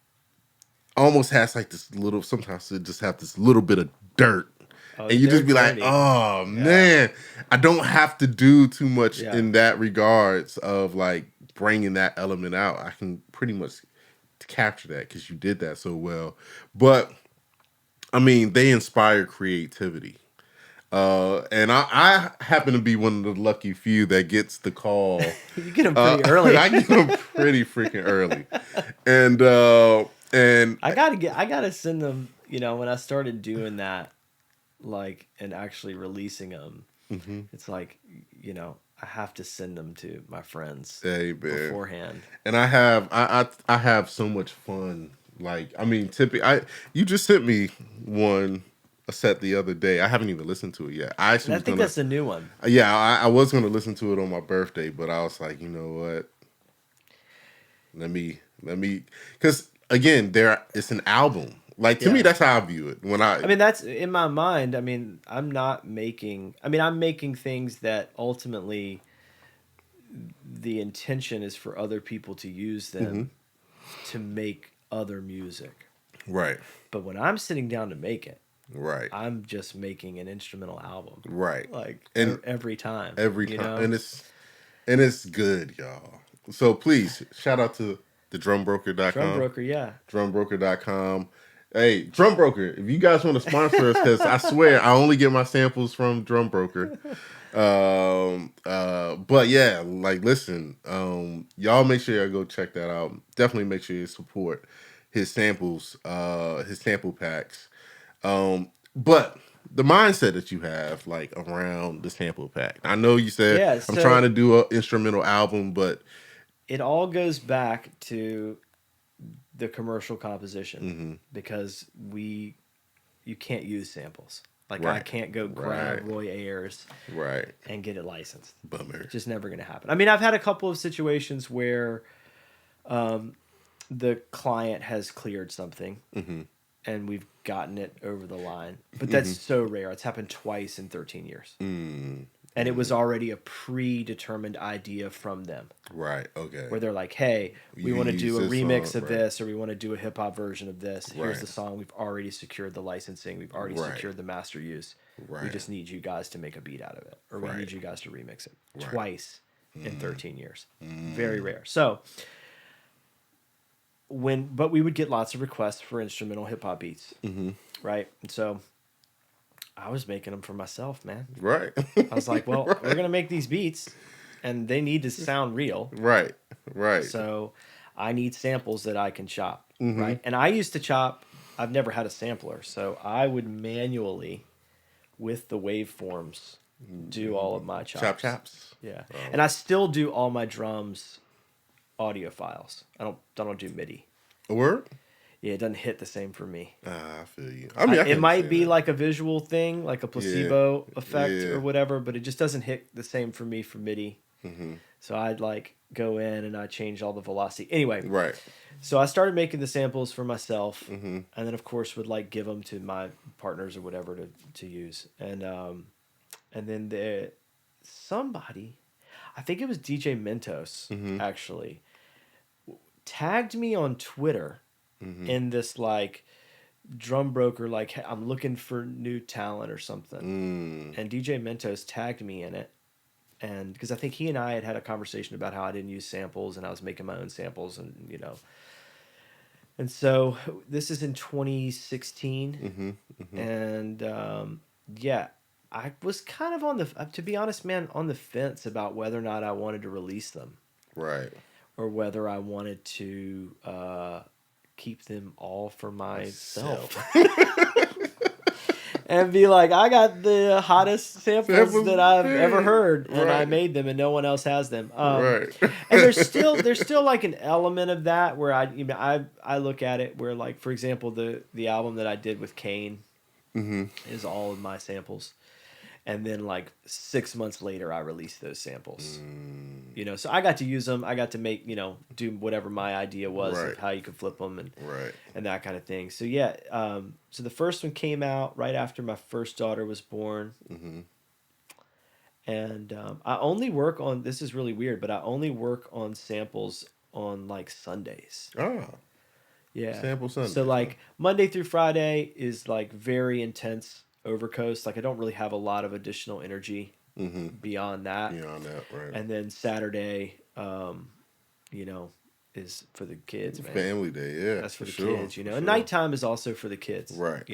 almost has like this little, sometimes it just have this little bit of dirt. Oh, And you just be like, dirty. oh man, I don't have to do too much Yeah. in that regards of like bringing that element out. I can pretty much capture that because you did that so well. But I mean, they inspire creativity. And I happen to be one of the lucky few that gets the call. You get them pretty early. I get them pretty freaking early. And I gotta send them. When I started doing that, like, and actually releasing them, it's like, I have to send them to my friends hey, man. beforehand. And I have so much fun. Like, I mean, you just sent me a set the other day. I haven't even listened to it yet. I think that's a new one. Yeah, I was gonna listen to it on my birthday, but I was like, you know what? Let me because again, it's an album. Like to me, that's how I view it. I mean, that's in my mind. I mean, I'm making things that ultimately the intention is for other people to use them to make other music. Right. But when I'm sitting down to make it, right, I'm just making an instrumental album. right, Like and every time. you know? and it's good, y'all. So please shout out to the drumbroker.com. Drumbroker, yeah. Drumbroker.com. Hey, Drumbroker, if you guys want to sponsor us, because I swear I only get my samples from Drumbroker. But yeah, like listen, y'all make sure y'all go check that out. Definitely make sure you support his samples, his sample packs. But the mindset that you have like around the sample pack. I know you said I'm trying to do an instrumental album, but it all goes back to the commercial composition because you can't use samples. Like I can't go grab Roy Ayers and get it licensed. Bummer. It's just never going to happen. I mean, I've had a couple of situations where the client has cleared something and we've gotten it over the line. But that's so rare. It's happened twice in 13 years. And it was already a predetermined idea from them. Right, okay. Where they're like, hey, we want to do a remix of this, or we want to do a hip-hop version of this. Here's the song. We've already secured the licensing. We've already secured the master use. We just need you guys to make a beat out of it. Or we need you guys to remix it. Twice in 13 years. Very rare. So, but we would get lots of requests for instrumental hip-hop beats. Right? And so I was making them for myself, man. Right. I was like, well, we're going to make these beats, and they need to sound real. Right. So I need samples that I can chop, right? And I used to chop. I've never had a sampler, so I would manually, with the waveforms, do all of my chops. Yeah. Oh. And I still do all my drums audio files. I don't do MIDI. A word? Yeah, it doesn't hit the same for me. I feel you. I mean, it might be like a visual thing, like a placebo effect or whatever, but it just doesn't hit the same for me for MIDI. So I'd like go in and I change all the velocity. Anyway, so I started making the samples for myself, and then of course would like give them to my partners or whatever to use, and then somebody, I think it was DJ Mentos actually, tagged me on Twitter. In this like drum broker, like, hey, I'm looking for new talent or something. And DJ Mentos tagged me in it. And because I think he and I had a conversation about how I didn't use samples and I was making my own samples and, you know. And so this is in 2016. And yeah, I was kind of to be honest, man, on the fence about whether or not I wanted to release them. Right. Or whether I wanted to keep them all for myself. And be like, I got the hottest samples that I've ever heard, and I made them, and no one else has them. And there's still like an element of that where I look at it where, like, for example, the album that I did with Kane is all of my samples. And then like 6 months later, I released those samples. You know, so I got to use them. I got to make, do whatever my idea was of how you could flip them and that kind of thing. So yeah, so the first one came out right after my first daughter was born. And I only work on, this is really weird, but I only work on samples on like Sundays. Oh. Yeah. Sample Sundays. So like Monday through Friday is like very intense Overcoast. Like I don't really have a lot of additional energy beyond that. Right. And then Saturday, is for the kids, man. Family day, yeah. That's for the kids, And nighttime is also for the kids. Right.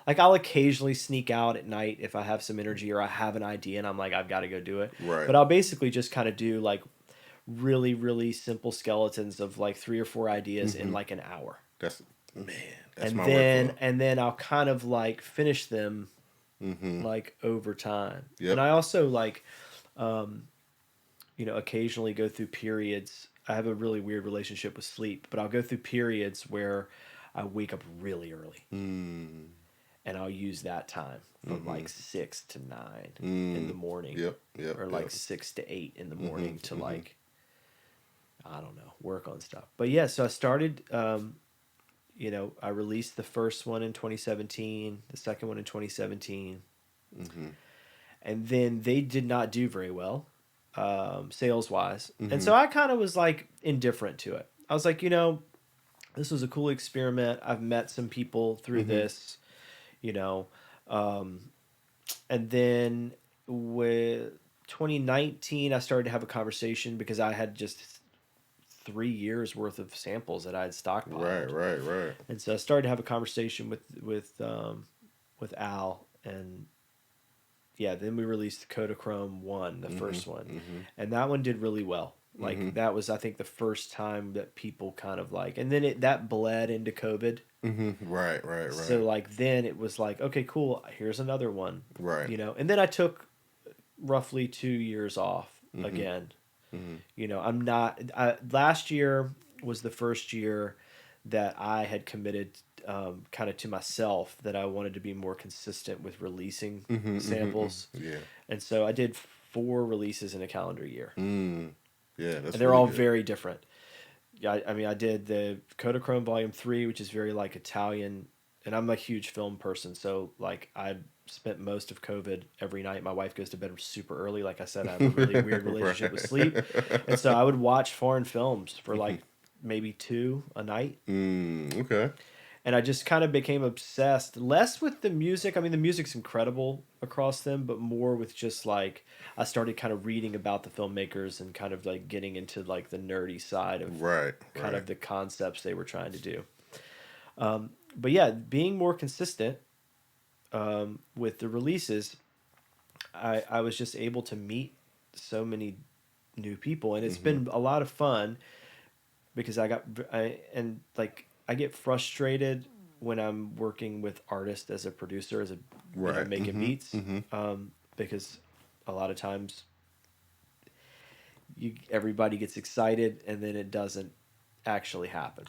Like I'll occasionally sneak out at night if I have some energy or I have an idea and I'm like, I've got to go do it. Right. But I'll basically just kind of do like really, really simple skeletons of like 3 or 4 ideas in like an hour. That's my workflow. And then I'll kind of like finish them like over time. Yep. And I also like, occasionally go through periods. I have a really weird relationship with sleep, but I'll go through periods where I wake up really early. And I'll use that time from like 6 to 9 in the morning. Or like 6 to 8 in the morning to like I don't know, work on stuff. But yeah, so I started, I released the first one in 2017, the second one in 2017. Mm-hmm. And then they did not do very well, sales wise. And Mm-hmm. so I kind of was like indifferent to it. I was like, this was a cool experiment. I've met some people through Mm-hmm. this, you know. Um, and then with 2019, I started to have a conversation because I had just 3 years worth of samples that I had Right, stockpiled. right, right. And so I started to have a conversation with Al, and yeah, then we released Kodachrome 1, the Mm-hmm. first one. Mm-hmm. And that one did really well. Mm-hmm. Like that was I think the first time that people kind of like, and then that bled into COVID. Mm-hmm. Right, right, So right. like then it was like, okay, cool, here's another one. Right. And then I took roughly 2 years off Mm-hmm. again. Mm-hmm. I'm not last year was the first year that I had committed kind of to myself that I wanted to be more consistent with releasing Mm-hmm. Mm-hmm. samples. Mm-hmm. Yeah. And so I did 4 releases in a calendar year. Mm. Yeah, that's And they're really all good. very different. Yeah, I mean, I did the Kodachrome Volume 3, which is very like Italian, and I'm a huge film person, so like I spent most of COVID every night. My wife goes to bed super early. Like I said, I have a really weird relationship with sleep. And Right. so I would watch foreign films for like maybe two a night. Okay. And I just kind of became obsessed, less with the music. I mean, the music's incredible across them, but more with just like I started kind of reading about the filmmakers and kind of like getting into like the nerdy side of Right, kind right. of the concepts they were trying to do. But yeah, being more consistent with the releases, I was just able to meet so many new people, and it's Mm-hmm. been a lot of fun because I get frustrated when I'm working with artists as a producer, as a Right. making Mm-hmm. beats, Mm-hmm. because a lot of times everybody gets excited and then it doesn't actually happen,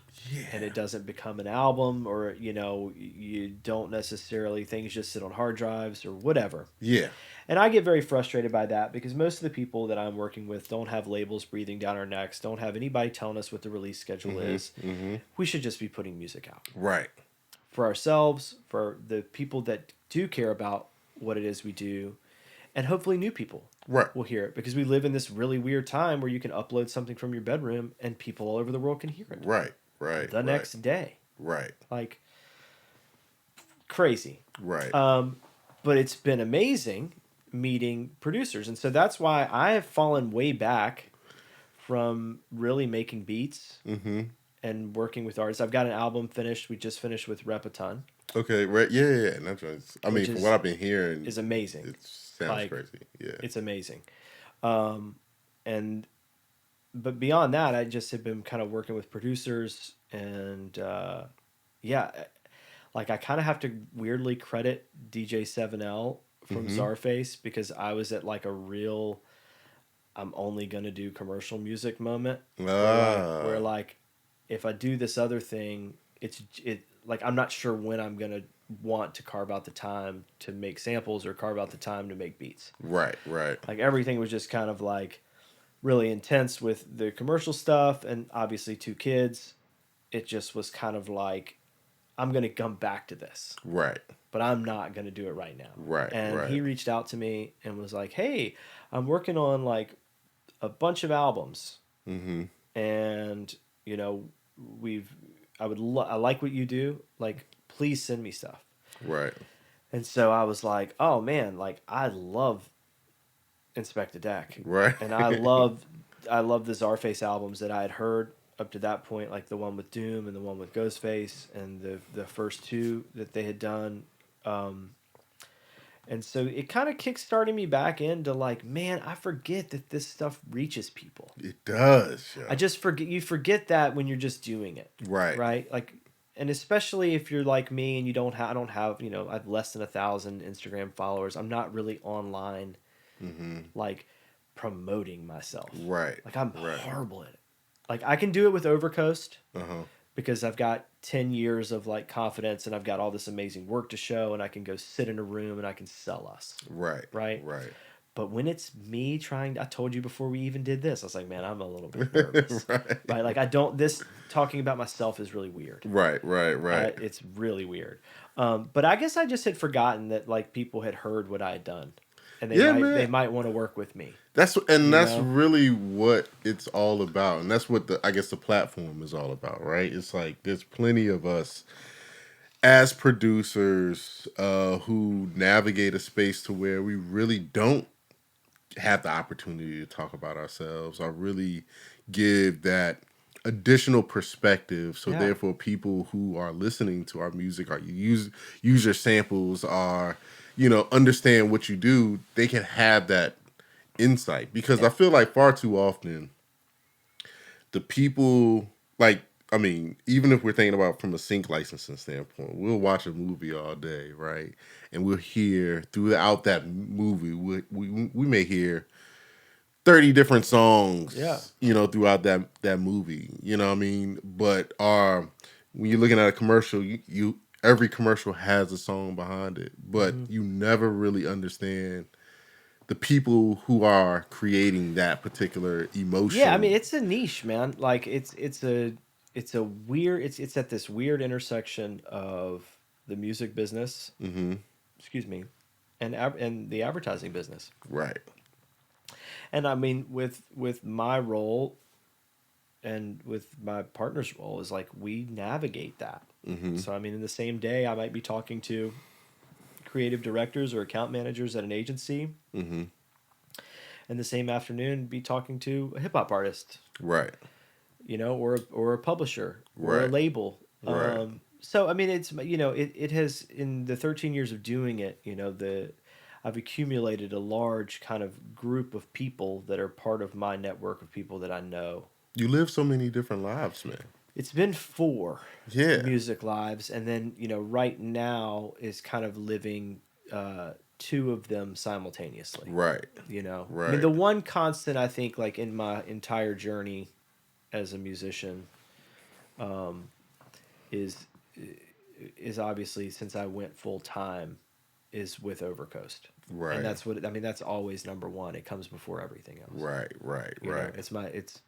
and Yeah. it doesn't become an album, or you don't necessarily, things just sit on hard drives or whatever. Yeah. And I get very frustrated by that because most of the people that I'm working with don't have labels breathing down our necks, don't have anybody telling us what the release schedule Mm-hmm. is. Mm-hmm. We should just be putting music out Right. for ourselves, for the people that do care about what it is we do, and hopefully new people Right. will hear it, because we live in this really weird time where you can upload something from your bedroom and people all over the world can hear it Right. Right. the Right. next day. Right. Like crazy. Right. But it's been amazing meeting producers. And so that's why I have fallen way back from really making beats Mm-hmm. and working with artists. I've got an album finished. We just finished with Repaton, Okay. Right. Yeah. Yeah. Yeah. That's right. I mean, which from what I've been hearing, is amazing. it sounds Like crazy. Yeah. it's amazing. And but beyond that, I just have been kind of working with producers, and yeah, like I kind of have to weirdly credit DJ7L from Mm-hmm. Czarface, because I was at like a real I'm only gonna do commercial music moment where Ah. like if I do this other thing, it like I'm not sure when I'm gonna want to carve out the time to make samples or carve out the time to make beats. Right. Right. Like everything was just kind of like really intense with the commercial stuff, and obviously 2 kids. It just was kind of like I'm gonna come back to this, Right. but I'm not gonna do it right now. Right. And Right. he reached out to me and was like, "Hey, I'm working on like a bunch of albums, Mm-hmm. and you know, we've I like what you do. Like, please send me stuff." Right. And so I was like, "Oh man, like I love Inspect the Deck, Right. and I love the Czarface albums that I had heard up to that point, like the one with Doom and the one with Ghostface and the first two that they had done." And so it kind of kickstarted me back into like, man, I forget that this stuff reaches people. It does. Yeah. I just forget, you forget that when you're just doing it, Right. right? Like, and especially if you're like me and I don't have, I have less than 1,000 Instagram followers. I'm not really online, Mm-hmm. like promoting myself. Right. Like I'm Right. horrible at it. Like I can do it with Overcoast Uh-huh. because I've got 10 years of like confidence and I've got all this amazing work to show, and I can go sit in a room and I can sell us. Right. Right. Right. But when it's me trying, I told you before we even did this, I was like, man, I'm a little bit nervous. Right? Like, this talking about myself is really weird. Right. It's really weird. But I guess I just had forgotten that like people had heard what I had done, and Yeah, they man. might want to work with me. That's You that's know? really what it's all about, and that's what I guess the platform is all about, right? It's like there's plenty of us as producers who navigate a space to where we really don't have the opportunity to talk about ourselves or really give that additional perspective. So Yeah. therefore, people who are listening to our music, or use your samples, are understand what you do, they can have that insight. Because I feel like far too often the people, like, I mean, even if we're thinking about from a sync licensing standpoint, we'll watch a movie all day, right? And we'll hear throughout that movie, we may hear 30 different Yeah. songs, throughout that movie. You know what I mean? But when you're looking at a commercial, you every commercial has a song behind it, but you never really understand the people who are creating that particular Yeah, I mean emotion. it's a niche, man. Like it's a weird it's at this weird intersection of the music business, excuse me, and the advertising business. Right. And I mean with my role and with my partner's role is like we navigate that. So I mean in the same day I might be talking to creative directors or account managers at an agency, and the same afternoon be talking to a hip hop artist, Right. or a publisher or a Right. label. Right. So I mean, it's it has in the 13 years of doing it, I've accumulated a large kind of group of people that are part of my network of people that I know. You live so many different lives, man. It's been 4 Yeah. music lives, and then right now is kind of living 2 of them simultaneously. Right. I mean, Right. the one constant I think, like in my entire journey as a musician, um, is is obviously since I went full time, is with Overcoast, and Right. that's what I mean. That's always number one. It comes before everything else. Right. Right. Right. It's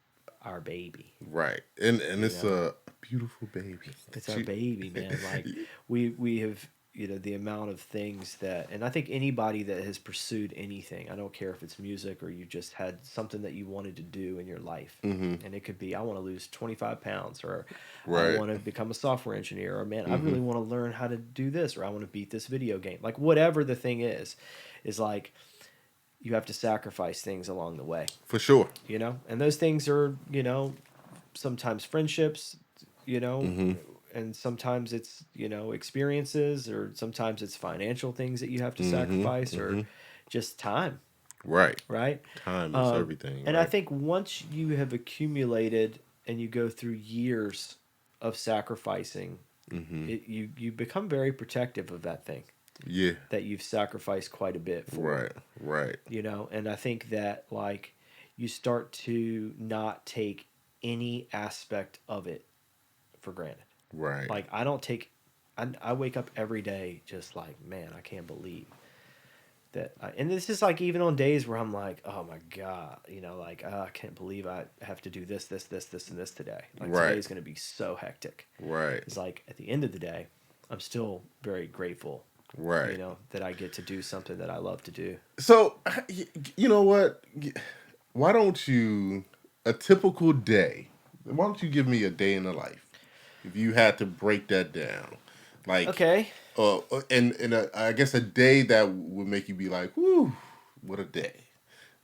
our baby. Right. And You it's know, a beautiful baby. it's that our you- baby, man. Like we have the amount of things that, and I think anybody that has pursued anything, I don't care if it's music or you just had something that you wanted to do in your life, and it could be I want to lose 25 pounds, or I Right. want to become a software engineer, or man, I really want to learn how to do this, or I want to beat this video game. Like whatever the thing is like you have to sacrifice things along the way, For sure. and those things are sometimes friendships, you know, and sometimes it's, experiences, or sometimes it's financial things that you have to sacrifice, or just time, Right. right? Time is everything. And I Right. think once you have accumulated and you go through years of sacrificing, you become very protective of that thing Yeah. that you've sacrificed quite a bit for, Right. Right. and I think that like you start to not take any aspect of it for granted. Right. Like I don't take, I wake up every day just like, man, I can't believe that. And this is like even on days where I'm like, oh my god, like I can't believe I have to do this, and this today. Like Right. today's gonna be so hectic. Right. It's like at the end of the day, I'm still very grateful. Right. That I get to do something that I love to do. So, you know what? Why don't you, a typical day, why don't you give me a day in the life? If you had to break that down. Like, Okay. I guess a day that would make you be like, whoo, what a day.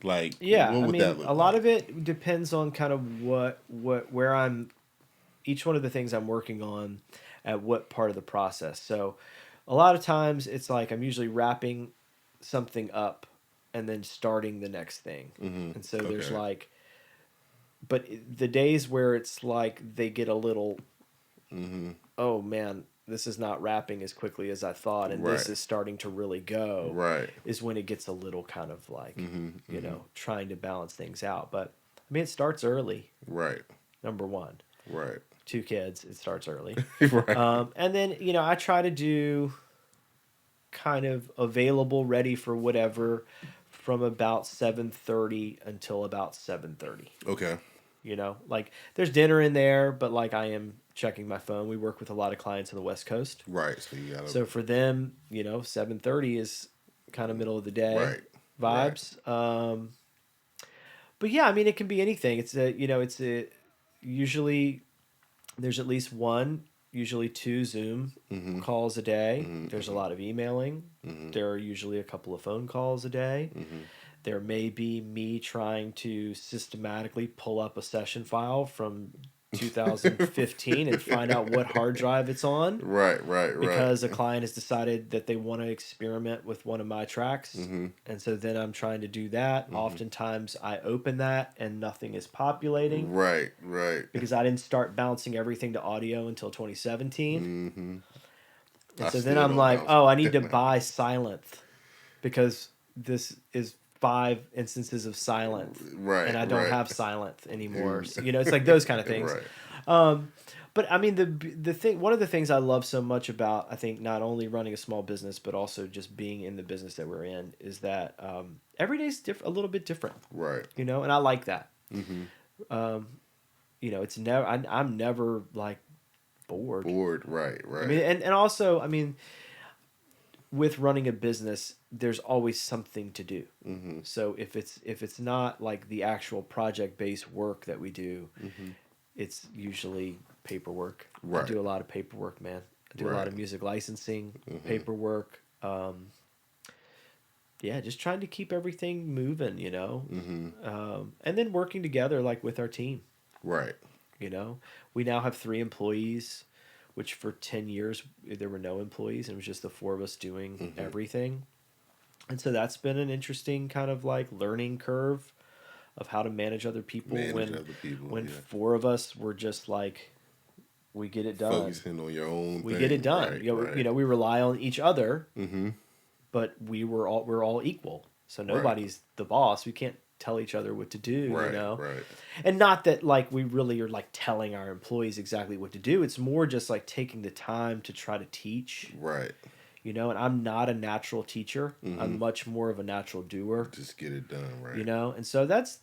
Like, Yeah, what I would that mean, look a lot like? of it depends on kind of where I'm, each one of the things I'm working on at what part of the process. So a lot of times it's like I'm usually wrapping something up and then starting the next thing. And so there's Okay. like, but the days where it's like they get a little, oh man, this is not wrapping as quickly as I thought, and this Right. is starting to really go, Right. is when it gets a little kind of like, trying to balance things out. But I mean, it starts early, Right. number one. Right. 2 kids, it starts early. Right. And then, I try to do kind of available, ready for whatever from about 7:30 until about 7:30. Okay. You know, like there's dinner in there, but like I am checking my phone. We work with a lot of clients on the West Coast. Right. So you gotta. So for them, you know, 7:30 is kind of middle of the day Right. vibes. But yeah, I mean, it can be anything. It's a, you know, it's a, usually there's at least one, usually two Zoom Mm-hmm. calls a day. Mm-hmm. There's a lot of emailing. Mm-hmm. There are usually a couple of phone calls a day. Mm-hmm. There may be me trying to systematically pull up a session file from 2015 and find out what hard drive it's on Right. Right. because a Right. client has decided that they want to experiment with one of my tracks. Mm-hmm. And so then I'm trying to do that. Mm-hmm. Oftentimes I open that and nothing is populating Right. Right. because I didn't start bouncing everything to audio until 2017. Mm-hmm. And I so then still I'm don't like, bounce oh, I back, need to man. buy Silent because this is 5 instances of Silent. Right. And I don't right. have Silent anymore. So, you know, it's like those kind of things. Right. But I mean, the thing, one of the things I love so much about, I think, not only running a small business, but also just being in the business that we're in, is that every day's a little bit different. Right. You know, and I like that. Mm-hmm. You know, it's never, I'm never like bored. Bored. Right. Right. I mean, and also, I mean, with running a business, there's always something to do. Mm-hmm. So if it's not like the actual project based work that we do, Mm-hmm. it's usually paperwork. Right. I do a lot of paperwork, man. I do a lot of music licensing, Mm-hmm. paperwork. Yeah, just trying to keep everything moving, you know. Mm-hmm. And then working together, like with our team. Right. You know, we now have 3 employees, which for 10 years there were no employees, and it was just the 4 of us doing Mm-hmm. everything. And so that's been an interesting kind of like learning curve of how to manage other people Manage other people, when yeah. 4 of us were just like, we get it done. Focusing on your own We thing. get it done. Right, You know, right. you know, we rely on each other, Mm-hmm. but we're all equal. So nobody's the boss. We can't tell each other what to do, Right, you know. right. And not that like we really are like telling our employees exactly what to do. It's more just like taking the time to try to teach. Right. You know, and I'm not a natural teacher. Mm-hmm. I'm much more of a natural doer. Just get it done, right. You know, and so that's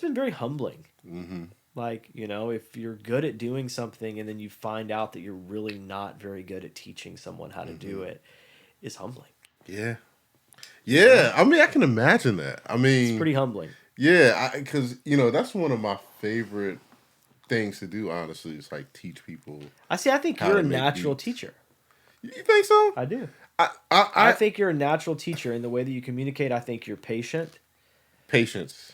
been very humbling. Mm-hmm. Like, you know, if you're good at doing something and then you find out that you're really not very good at teaching someone how to do it, it's humbling. Yeah. Yeah. I mean, I can imagine that. I mean, It's pretty humbling. yeah, because, you know, that's one of my favorite things to do, honestly, is like teach people. I think How you're to a make natural beats. teacher. You think so? I do. I I think you're a natural teacher in the way that you communicate. I think you're patient. Patience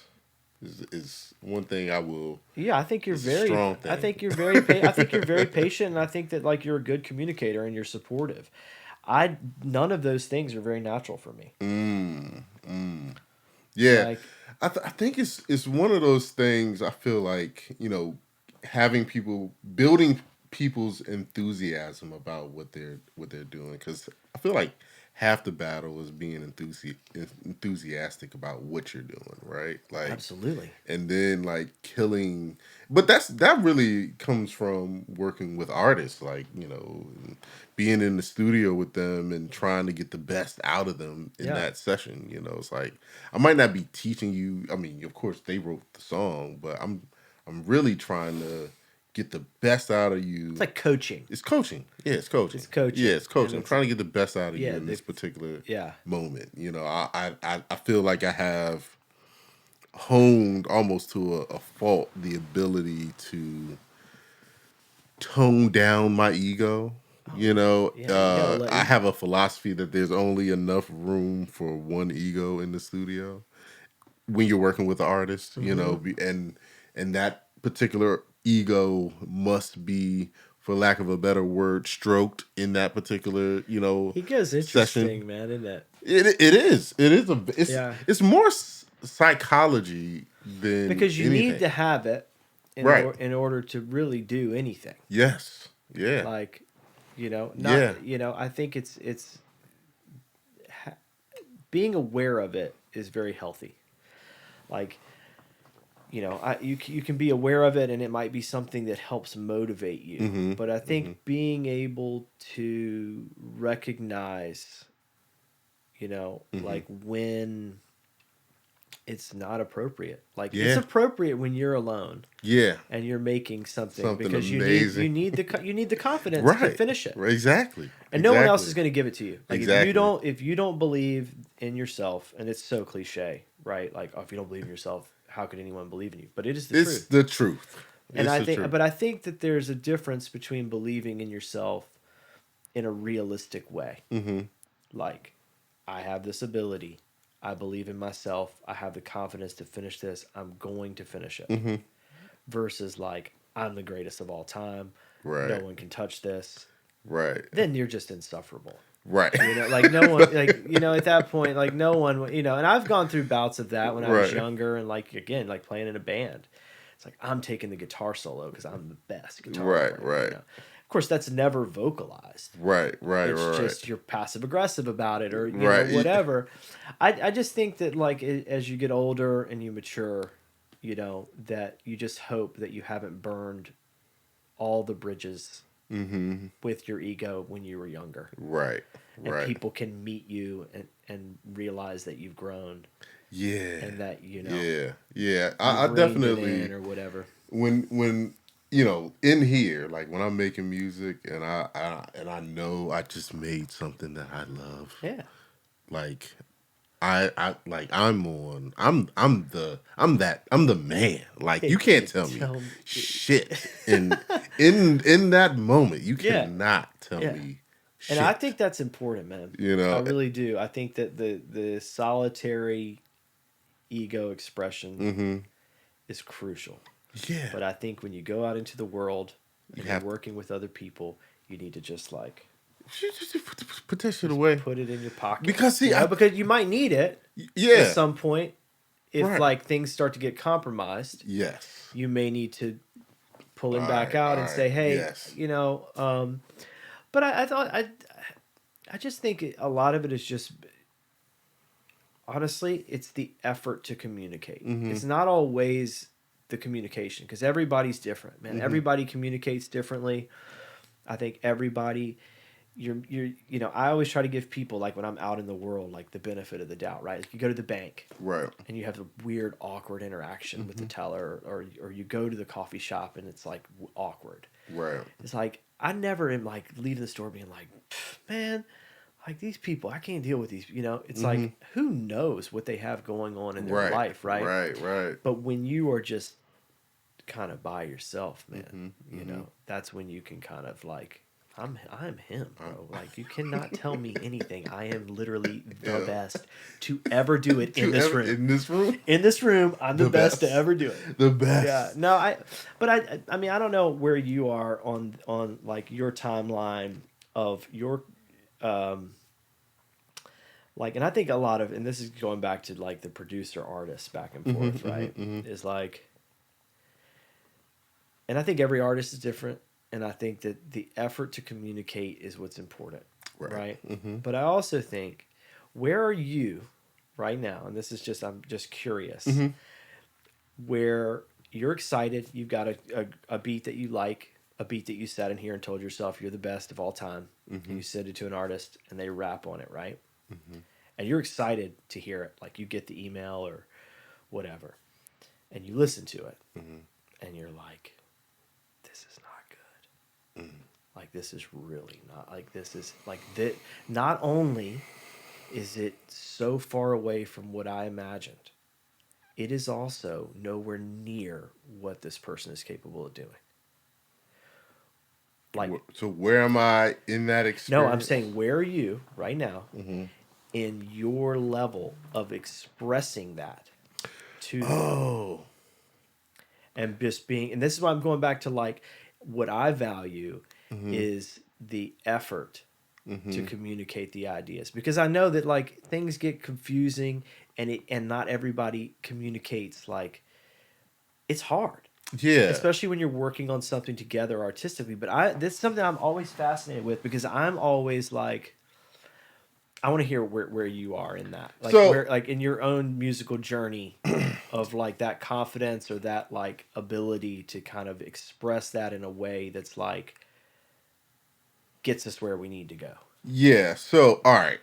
is one thing I will. Yeah, I think you're It's a very. strong thing. I think you're very. I think you're very patient, and I think that like you're a good communicator and you're supportive. None of those things are very natural for me. Yeah. Like, I think it's one of those things. I feel like, you know, having people, building people's enthusiasm about what they're doing, because I feel like half the battle is being enthusiastic about what you're doing, right? Like, absolutely. and then like killing, but that really comes from working with artists, like, you know, being in the studio with them and trying to get the best out of them in Yeah. that session. You know, it's like I might not be teaching you. I mean, of course they wrote the song, but I'm really trying to get the best out of you. It's like coaching. It's coaching. Yeah, it's coaching. It's coaching. Yeah, it's coaching. And I'm it's trying to get the best out of you yeah, in this particular Yeah. moment. You know, I feel like I have honed almost to a fault the ability to tone down my ego. You know, Yeah, you gotta let I it- have a philosophy that there's only enough room for one ego in the studio when you're working with the artist. You know, and that particular ego must be, for lack of a better word, stroked in that particular, you know, He goes session. interesting, man, isn't it? It's more psychology than Because you anything. need to have it Right. in order to really do anything. Yes. Yeah. Like, you know, you know, I think it's being aware of it is very healthy. Like, you know, you can be aware of it and it might be something that helps motivate you. Mm-hmm. But I think being able to recognize, you know, like when it's not appropriate. Like it's Yeah. appropriate when you're alone Yeah. and you're making something Something because amazing. you need the confidence to Right. finish it. Right. Exactly. And no one else Exactly. is going to give it to you. Like Exactly. if you don't believe in yourself, and it's so cliche, right? Like, oh, if you don't believe in yourself, how could anyone believe in you? But it is the It's truth. the truth. And It's the truth. I think that there's a difference between believing in yourself in a realistic way. Mm-hmm. Like, I have this ability. I believe in myself. I have the confidence to finish this. I'm going to finish it. Mm-hmm. Versus like, I'm the greatest of all time. Right. No one can touch this. Right. Then you're just insufferable. Right. You know, like no one, like, you know, at that point, like no one, you know, and I've gone through bouts of that when I was Right. younger and like, again, like playing in a band. It's like, I'm taking the guitar solo because I'm the best guitar Right, player. right. You know? Of course, that's never vocalized. Right. Right. It's Right. just you're passive aggressive about it or, you Right. know, whatever. I just think that like as you get older and you mature, you know, that you just hope that you haven't burned all the bridges Mm-hmm. with your ego when you were younger. Right. And Right. people can meet you and realize that you've grown Yeah. and that, you know, Yeah. Yeah. I you've reined it definitely in or whatever. when you know, in here, like when I'm making music and I know I just made something that I love. Yeah. Like I like I'm the man. Like you can't tell me Tell me- shit in that moment. You Yeah. cannot tell Yeah. me shit. And I think that's important, man. You know, I really do. I think that the solitary ego expression mm-hmm. is crucial. Yeah. But I think when you go out into the world and You you're have- working with other people, you need to just like Just put that shit away. put it in your pocket. Because, see, you know, I- because you might need it Yeah. at some point if Right. like things start to get compromised. Yes. You may need to pull him back Alright, out and alright, say, hey, yes. you know, but I just think a lot of it is just, honestly, it's the effort to communicate. Mhm. It's not always the communication because everybody's different, man. Mhm. Everybody communicates differently. I think everybody, you know, I always try to give people, like when I'm out in the world, like the benefit of the doubt, right? Like you go to the bank Right. and you have a weird, awkward interaction with the teller, or you go to the coffee shop and it's like awkward. Right. It's like, I never am like leaving the store being like, man, like these people, I can't deal with these, you know, it's like, who knows what they have going on in their Right. life, right? Right. Right. But when you are just kind of by yourself, man, you know, that's when you can kind of like, I'm him, bro. Like you cannot tell me anything. I am literally the best to ever do it in this room. In this room? In this room, I'm the best to best. ever do it. The best. Yeah. No, I mean, I don't know where you are on like your timeline of your like, and I think a lot of, and this is going back to like the producer artist back and forth, right? Is like, and I think every artist is different, and I think that the effort to communicate is what's important, right? But I also think, where are you right now? And this is just, I'm just curious, where you're excited, you've got a beat that you like, a beat that you sat in here and told yourself you're the best of all time, and you send it to an artist and they rap on it, right? And you're excited to hear it, like you get the email or whatever, and you listen to it, and you're like, this is not good. Like, this is really not, like, this is, like, that. Not only is it so far away from what I imagined, it is also nowhere near what this person is capable of doing. Like, So where am I in that experience? no, I'm saying, where are you right now in your level of expressing that to them? And just being, and this is why I'm going back to like what I value is the effort to communicate the ideas, because I know that like things get confusing and not everybody communicates. Like, it's hard. Yeah. Especially when you're working on something together artistically. But this is something I'm always fascinated with, because I'm always like, I want to hear where you are in that. Like, So- where, like in your own musical journey of like that confidence or that like ability to kind of express that in a way that's like gets us where we need to go. Yeah. So, all right.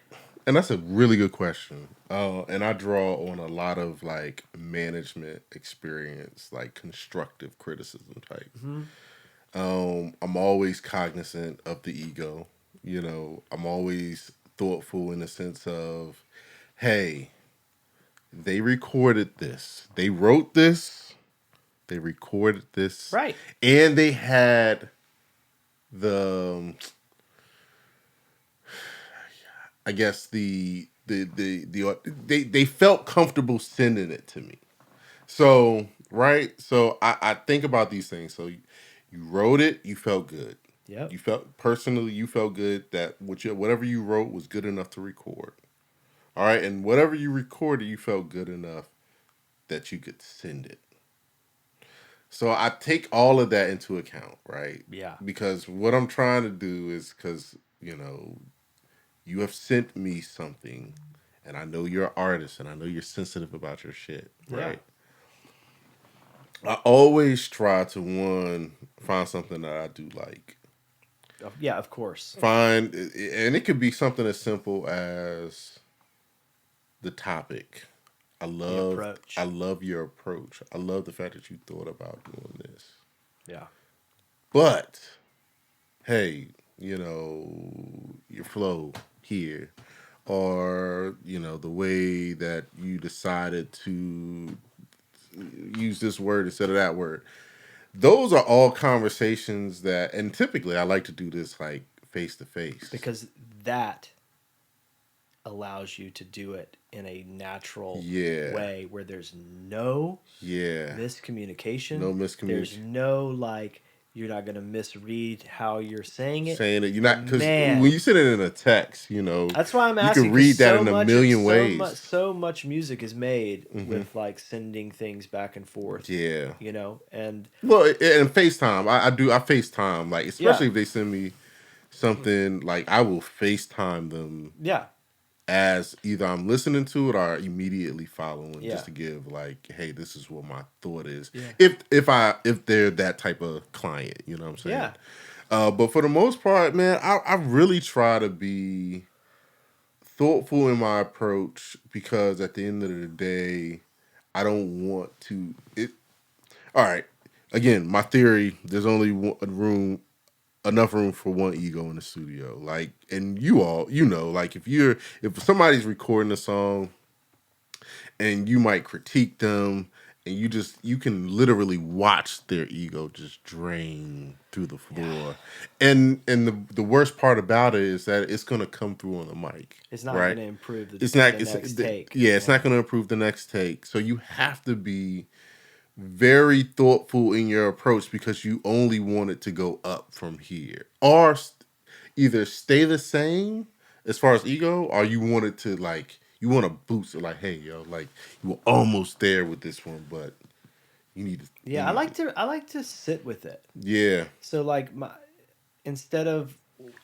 And that's a really good question. And I draw on a lot of like management experience, like constructive criticism type. Mm-hmm. I'm always cognizant of the ego. You know, I'm always thoughtful in the sense of, hey, they recorded this, they wrote this, they recorded this, Right. and they had the, I guess they felt comfortable sending it to me. So right, so I think about these things. So you wrote it, you felt good. Yep. You felt personally, you felt good that whatever you wrote was good enough to record. All right, and whatever you recorded, you felt good enough that you could send it. So I take all of that into account, right? Yeah. Because what I'm trying to do is because, you know, you have sent me something and I know you're an artist and I know you're sensitive about your shit, Yeah. right? I always try to one find something that I do like. Yeah, of course. Find and it could be something as simple as the topic. The approach. I love your approach. I love the fact that you thought about doing this. Yeah. But hey, you know, your flow here, or you know, the way that you decided to use this word instead of that word. Those are all conversations that, and typically I like to do this like face to face. Because that allows you to do it in a natural Yeah. way where there's no Yeah. miscommunication. No miscommunication. There's no like you're not gonna misread how you're saying it. Saying it, you're not, because Man. when you send it in a text, you know, That's why I'm you asking. can read that so in a much, million ways. So much music is made Mhm. with like sending things back and forth. Yeah. You know, and Well, and FaceTime, I FaceTime, like especially Yeah. if they send me something, like I will FaceTime them yeah, as either I'm listening to it or immediately following, Yeah. just to give like, hey, this is what my thought is. Yeah. If they're that type of client, you know what I'm saying? Yeah. But for the most part, man, I really try to be thoughtful in my approach because at the end of the day, I don't want to it. All right, again, my theory: there's only enough room for one ego in the studio. Like, and you all, you know, like if somebody's recording a song and you might critique them and you can literally watch their ego just drain through the floor. And the worst part about it is that it's going to come through on the mic. It's not right? going to improve It's not the next take. Yeah, it's not going to improve the next take. So you have to be very thoughtful in your approach because you only want it to go up from here, or either stay the same as far as ego, or you want it to like you want to boost it. Like, hey, yo, like you were almost there with this one, but you need to. Yeah, I like to sit with it. Yeah. So like instead of,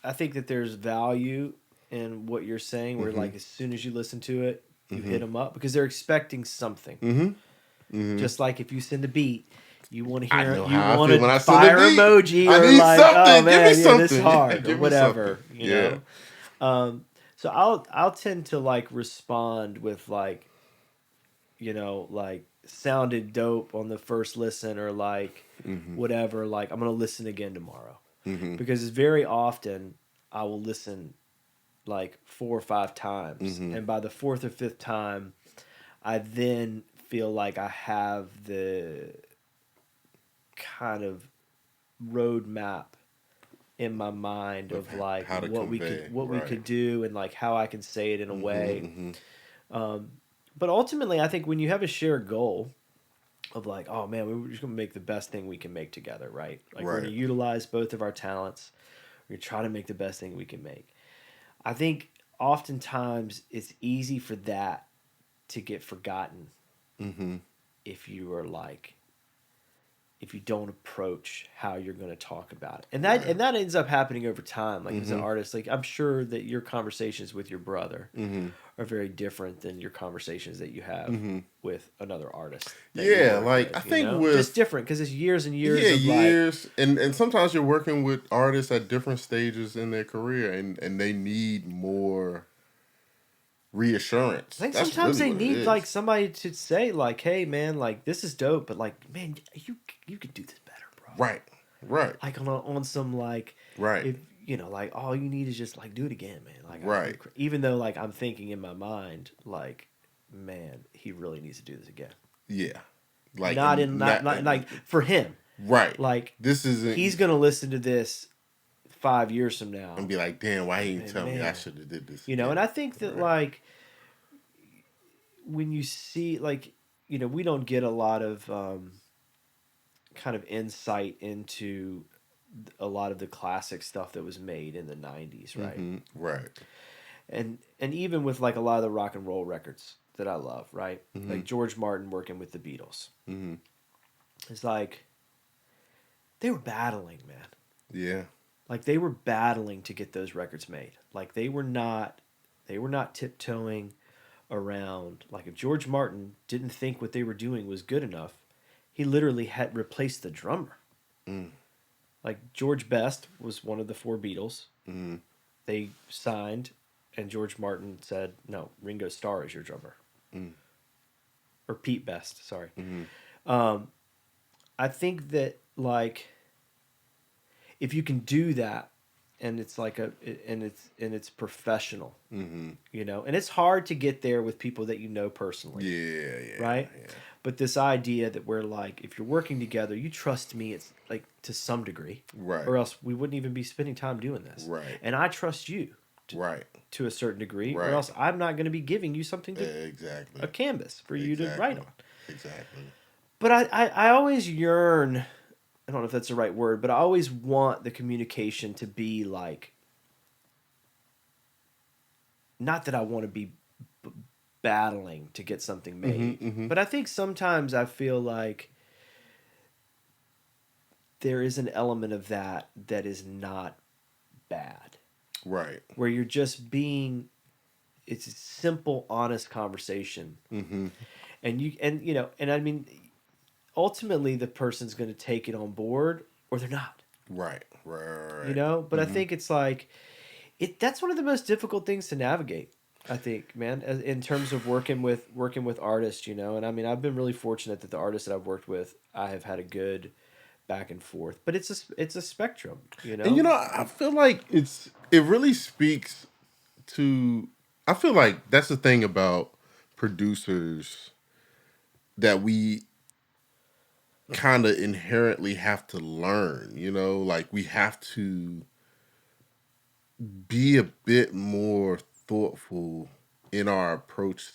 I think that there's value in what you're saying, where like as soon as you listen to it, you hit them up because they're expecting something. Just like if you send a beat, you want to hear, you want a fire emoji, or like, oh man, yeah, this hard, or whatever, you know. So I'll tend to like respond with like, you know, like sounded dope on the first listen, or like whatever, like I'm gonna listen again tomorrow, because it's very often I will listen like 4 or 5 times, and by the 4th or 5th time, I then feel like I have the kind of roadmap in my mind of like what we could do, and like how I can say it in a way. But ultimately, I think when you have a shared goal of like, oh man, we're just gonna make the best thing we can make together, right? Like we're gonna utilize both of our talents. We're gonna try to make the best thing we can make. I think oftentimes it's easy for that to get forgotten if you are like, if you don't approach how you're going to talk about it, and that ends up happening over time. Like as an artist, like I'm sure that your conversations with your brother are very different than your conversations that you have with another artist. Yeah, like I think with just different because it's years and years. Yeah, of years, like, and sometimes you're working with artists at different stages in their career, and they need more reassurance. I think That's sometimes really they what it need is. like somebody to say like, "Hey, man, like this is dope, but like, man, you could do this better, bro." Right. Right. Like on some like, Right. if like all you need is just like do it again, man. Like Right. even though like I'm thinking in my mind like, man, he really needs to do this again. Yeah. Like Not and in not not like for him. right. Like This isn't he's gonna listen to this 5 years from now and be like, damn, why he didn't and tell me I man, should have did this and again. I think that like when you see like we don't get a lot of kind of insight into a lot of the classic stuff that was made in the 90s, right? Right. And even with like a lot of the rock and roll records that I love, right? Mm-hmm. Like George Martin working with the Beatles. Mm-hmm. It's like they were battling, man. Yeah. Like they were battling to get those records made. Like they were not tiptoeing around. Like if George Martin didn't think what they were doing was good enough, he literally had replaced the drummer. Mm. Like George Best was one of the four Beatles. Mm-hmm. They signed, and George Martin said, "No, Ringo Starr is your drummer." Mm. Or Pete Best, sorry. Mm-hmm. I think that like if you can do that, and it's like it's professional, Mm-hmm. and it's hard to get there with people that you know personally. Yeah. Right? Yeah. But this idea that we're like, if you're working together, you trust me, it's like to some degree. Right. Or else we wouldn't even be spending time doing this. Right. And I trust you Right. to a certain degree, Right. or else I'm not going to be giving you something Exactly. a canvas for you to write on. Exactly. But I always yearn, I don't know if that's the right word, but I always want the communication to be like, not that I want to be battling to get something made, but I think sometimes I feel like there is an element of that is not bad. Right. Where you're just being, it's a simple, honest conversation. Mm-hmm. And I mean, ultimately the person's going to take it on board or they're not. Right. Right. But I think it's like, that's one of the most difficult things to navigate. I think, man, in terms of working with artists, and I mean, I've been really fortunate that the artists that I've worked with, I have had a good back and forth. But it's a spectrum, And I feel like it really speaks to. I feel like that's the thing about producers that we kind of inherently have to learn. Like we have to be a bit more thoughtful in our approach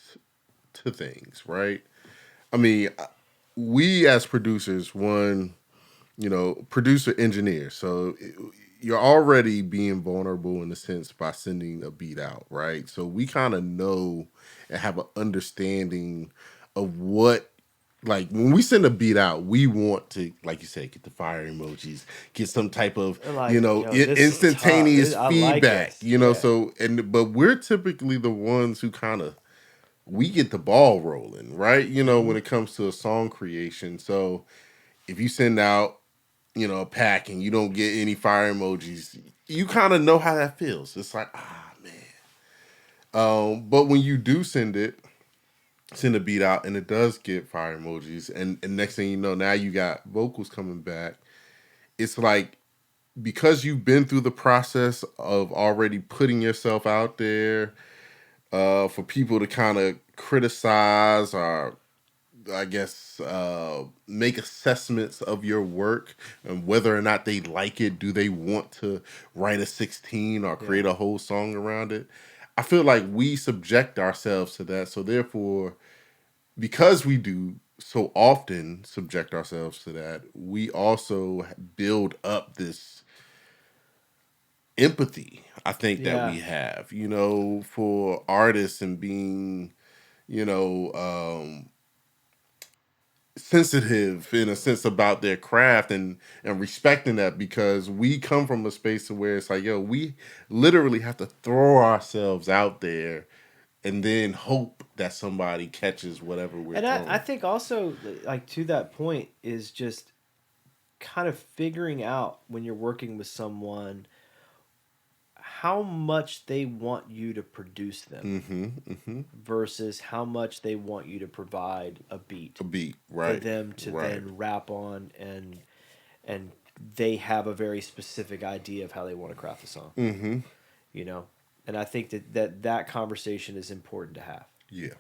to things, right? I mean, we as producers, producer engineer. So you're already being vulnerable in a sense by sending a beat out, right? So we kind of know and have an understanding of what, like when we send a beat out, we want to, like you said, get the fire emojis, get some type of, This is instantaneous tough. I like feedback, this. So, but we're typically the ones who kind of, we get the ball rolling, right? When it comes to a song creation. So if you send out, a pack and you don't get any fire emojis, you kind of know how that feels. It's like, man. But when you do send a beat out and it does get fire emojis, and next thing you know, now you got vocals coming back. It's like, because you've been through the process of already putting yourself out there for people to kind of criticize or, I guess, make assessments of your work and whether or not they like it. Do they want to write a 16 or create a whole song around it? I feel like we subject ourselves to that. So therefore, because we do so often subject ourselves to that, we also build up this empathy, I think, that we have, for artists and being, sensitive in a sense about their craft and respecting that, because we come from a space where it's like, yo, we literally have to throw ourselves out there and then hope that somebody catches whatever we're And throwing. I think also, like, to that point is just kind of figuring out when you're working with someone how much they want you to produce them versus how much they want you to provide a beat A beat, for right? them to Right. then rap on, and they have a very specific idea of how they want to craft the song. You know, and I think that conversation is important to have. Yeah,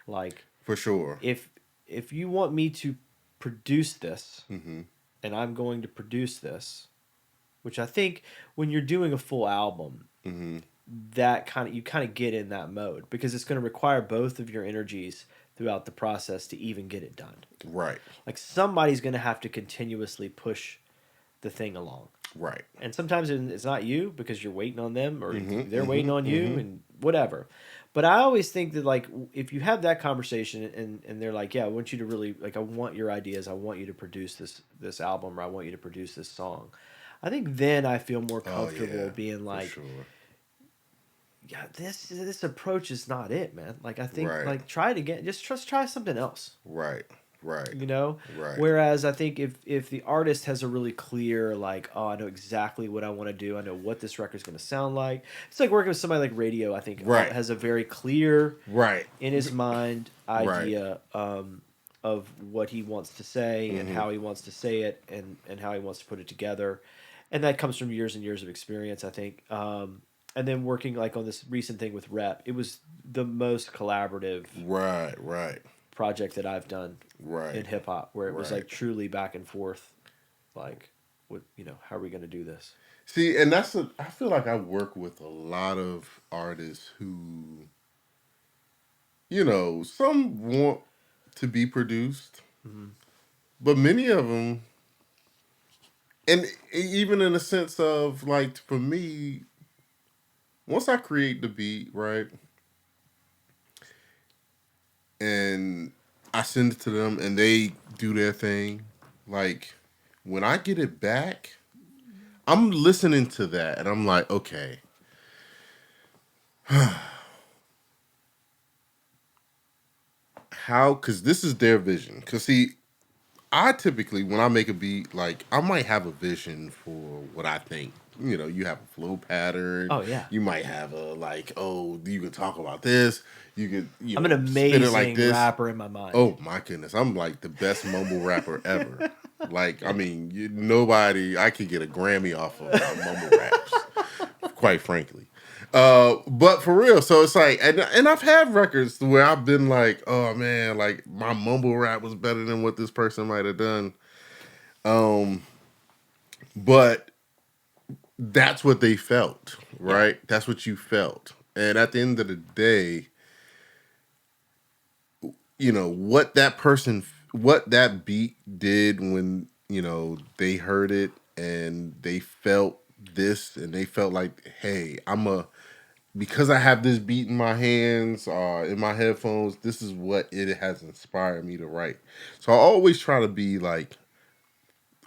Like, for sure. if you want me to produce this, and I'm going to produce this, which I think when you're doing a full album, that you kind of get in that mode because it's going to require both of your energies throughout the process to even get it done. Right. Like, somebody's going to have to continuously push the thing along. Right. And sometimes it's not you because you're waiting on them, or they're waiting on you, and whatever. But I always think that, like, if you have that conversation and they're like, yeah, I want you to really, like, I want your ideas, I want you to produce this album, or I want you to produce this song, I think then I feel more comfortable being like, sure. yeah, this approach is not it, man. Like, I think, Right. like, try it again. Just try something else. Right. Right. You know? Right. Whereas I think if the artist has a really clear, like, oh, I know exactly what I want to do, I know what this record's going to sound like. It's like working with somebody like Radio, I think, Right. has a very clear, Right. in his mind, Right. idea of what he wants to say and how he wants to say it and how he wants to put it together. And that comes from years and years of experience, I think. And then working, like, on this recent thing with Rep, it was the most collaborative Right. Right. project that I've done Right. in hip hop, where it was Right. like truly back and forth, like, what, how are we going to do this? See, and I feel like I work with a lot of artists who, some want to be produced, but many of them, and even in a sense of, like, for me, once I create the beat, right, and I send it to them and they do their thing, like, when I get it back, I'm listening to that and I'm like, okay, how, because this is their vision. Because, see, I typically, when I make a beat, like, I might have a vision for what I think. You have a flow pattern. Oh, yeah. You might have a, like, oh, you could talk about this. You could, I'm an spit it like amazing this. rapper in my mind. Oh, my goodness. I'm, like, the best mumble rapper ever. Like, I mean, nobody, I could get a Grammy off of my mumble raps, quite frankly. But for real, so it's like, and I've had records where I've been like, oh man, like, my mumble rap was better than what this person might have done. But that's what they felt, right? Yeah. That's what you felt. And at the end of the day, what that beat did when, they heard it and they felt this and they felt like, hey, because I have this beat in my hands, in my headphones, this is what it has inspired me to write. So I always try to be, like,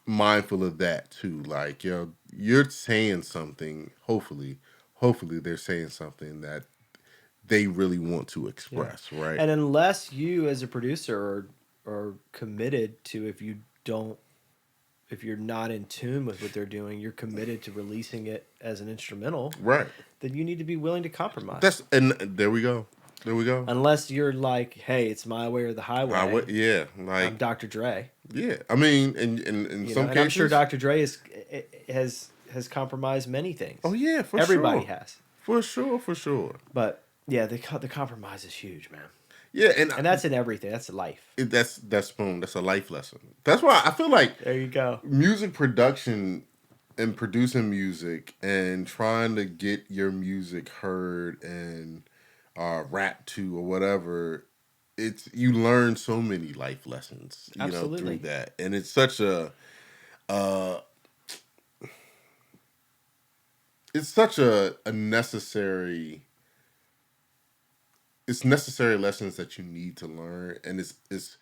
mindful of that too. Like, you're saying something, hopefully they're saying something that they really want to express, right? And unless you as a producer are committed to, if you're not in tune with what they're doing, you're committed to releasing it as an instrumental, right? Then you need to be willing to compromise. And there we go. Unless you're like, hey, it's my way or the highway. Yeah, like, I'm Dr. Dre. Yeah, I mean, in some cases, I'm sure Dr. Dre has compromised many things. Oh yeah, everybody has. For sure. But yeah, the compromise is huge, man. Yeah, and that's in everything. That's life. That's a life lesson. That's why I feel like there you go. Music production and producing music and trying to get your music heard and rap to or whatever, you learn so many life lessons, through that, and it's such a necessary. It's necessary lessons that you need to learn, and it's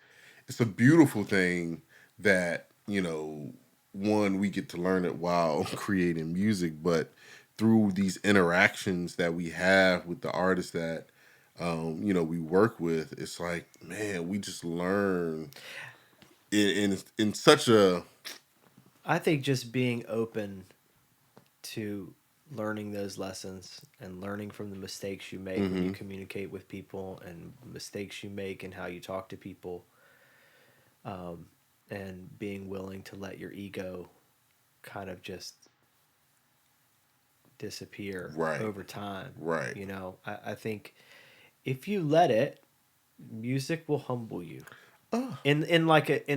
a beautiful thing that one, we get to learn it while creating music, but through these interactions that we have with the artists that we work with, it's like, man, we just learn in such a. I think just being open to, learning those lessons and learning from the mistakes you make when you communicate with people and mistakes you make and how you talk to people, and being willing to let your ego kind of just disappear Right. over time. Right. You know, I think if you let it, music will humble you. Oh, In like a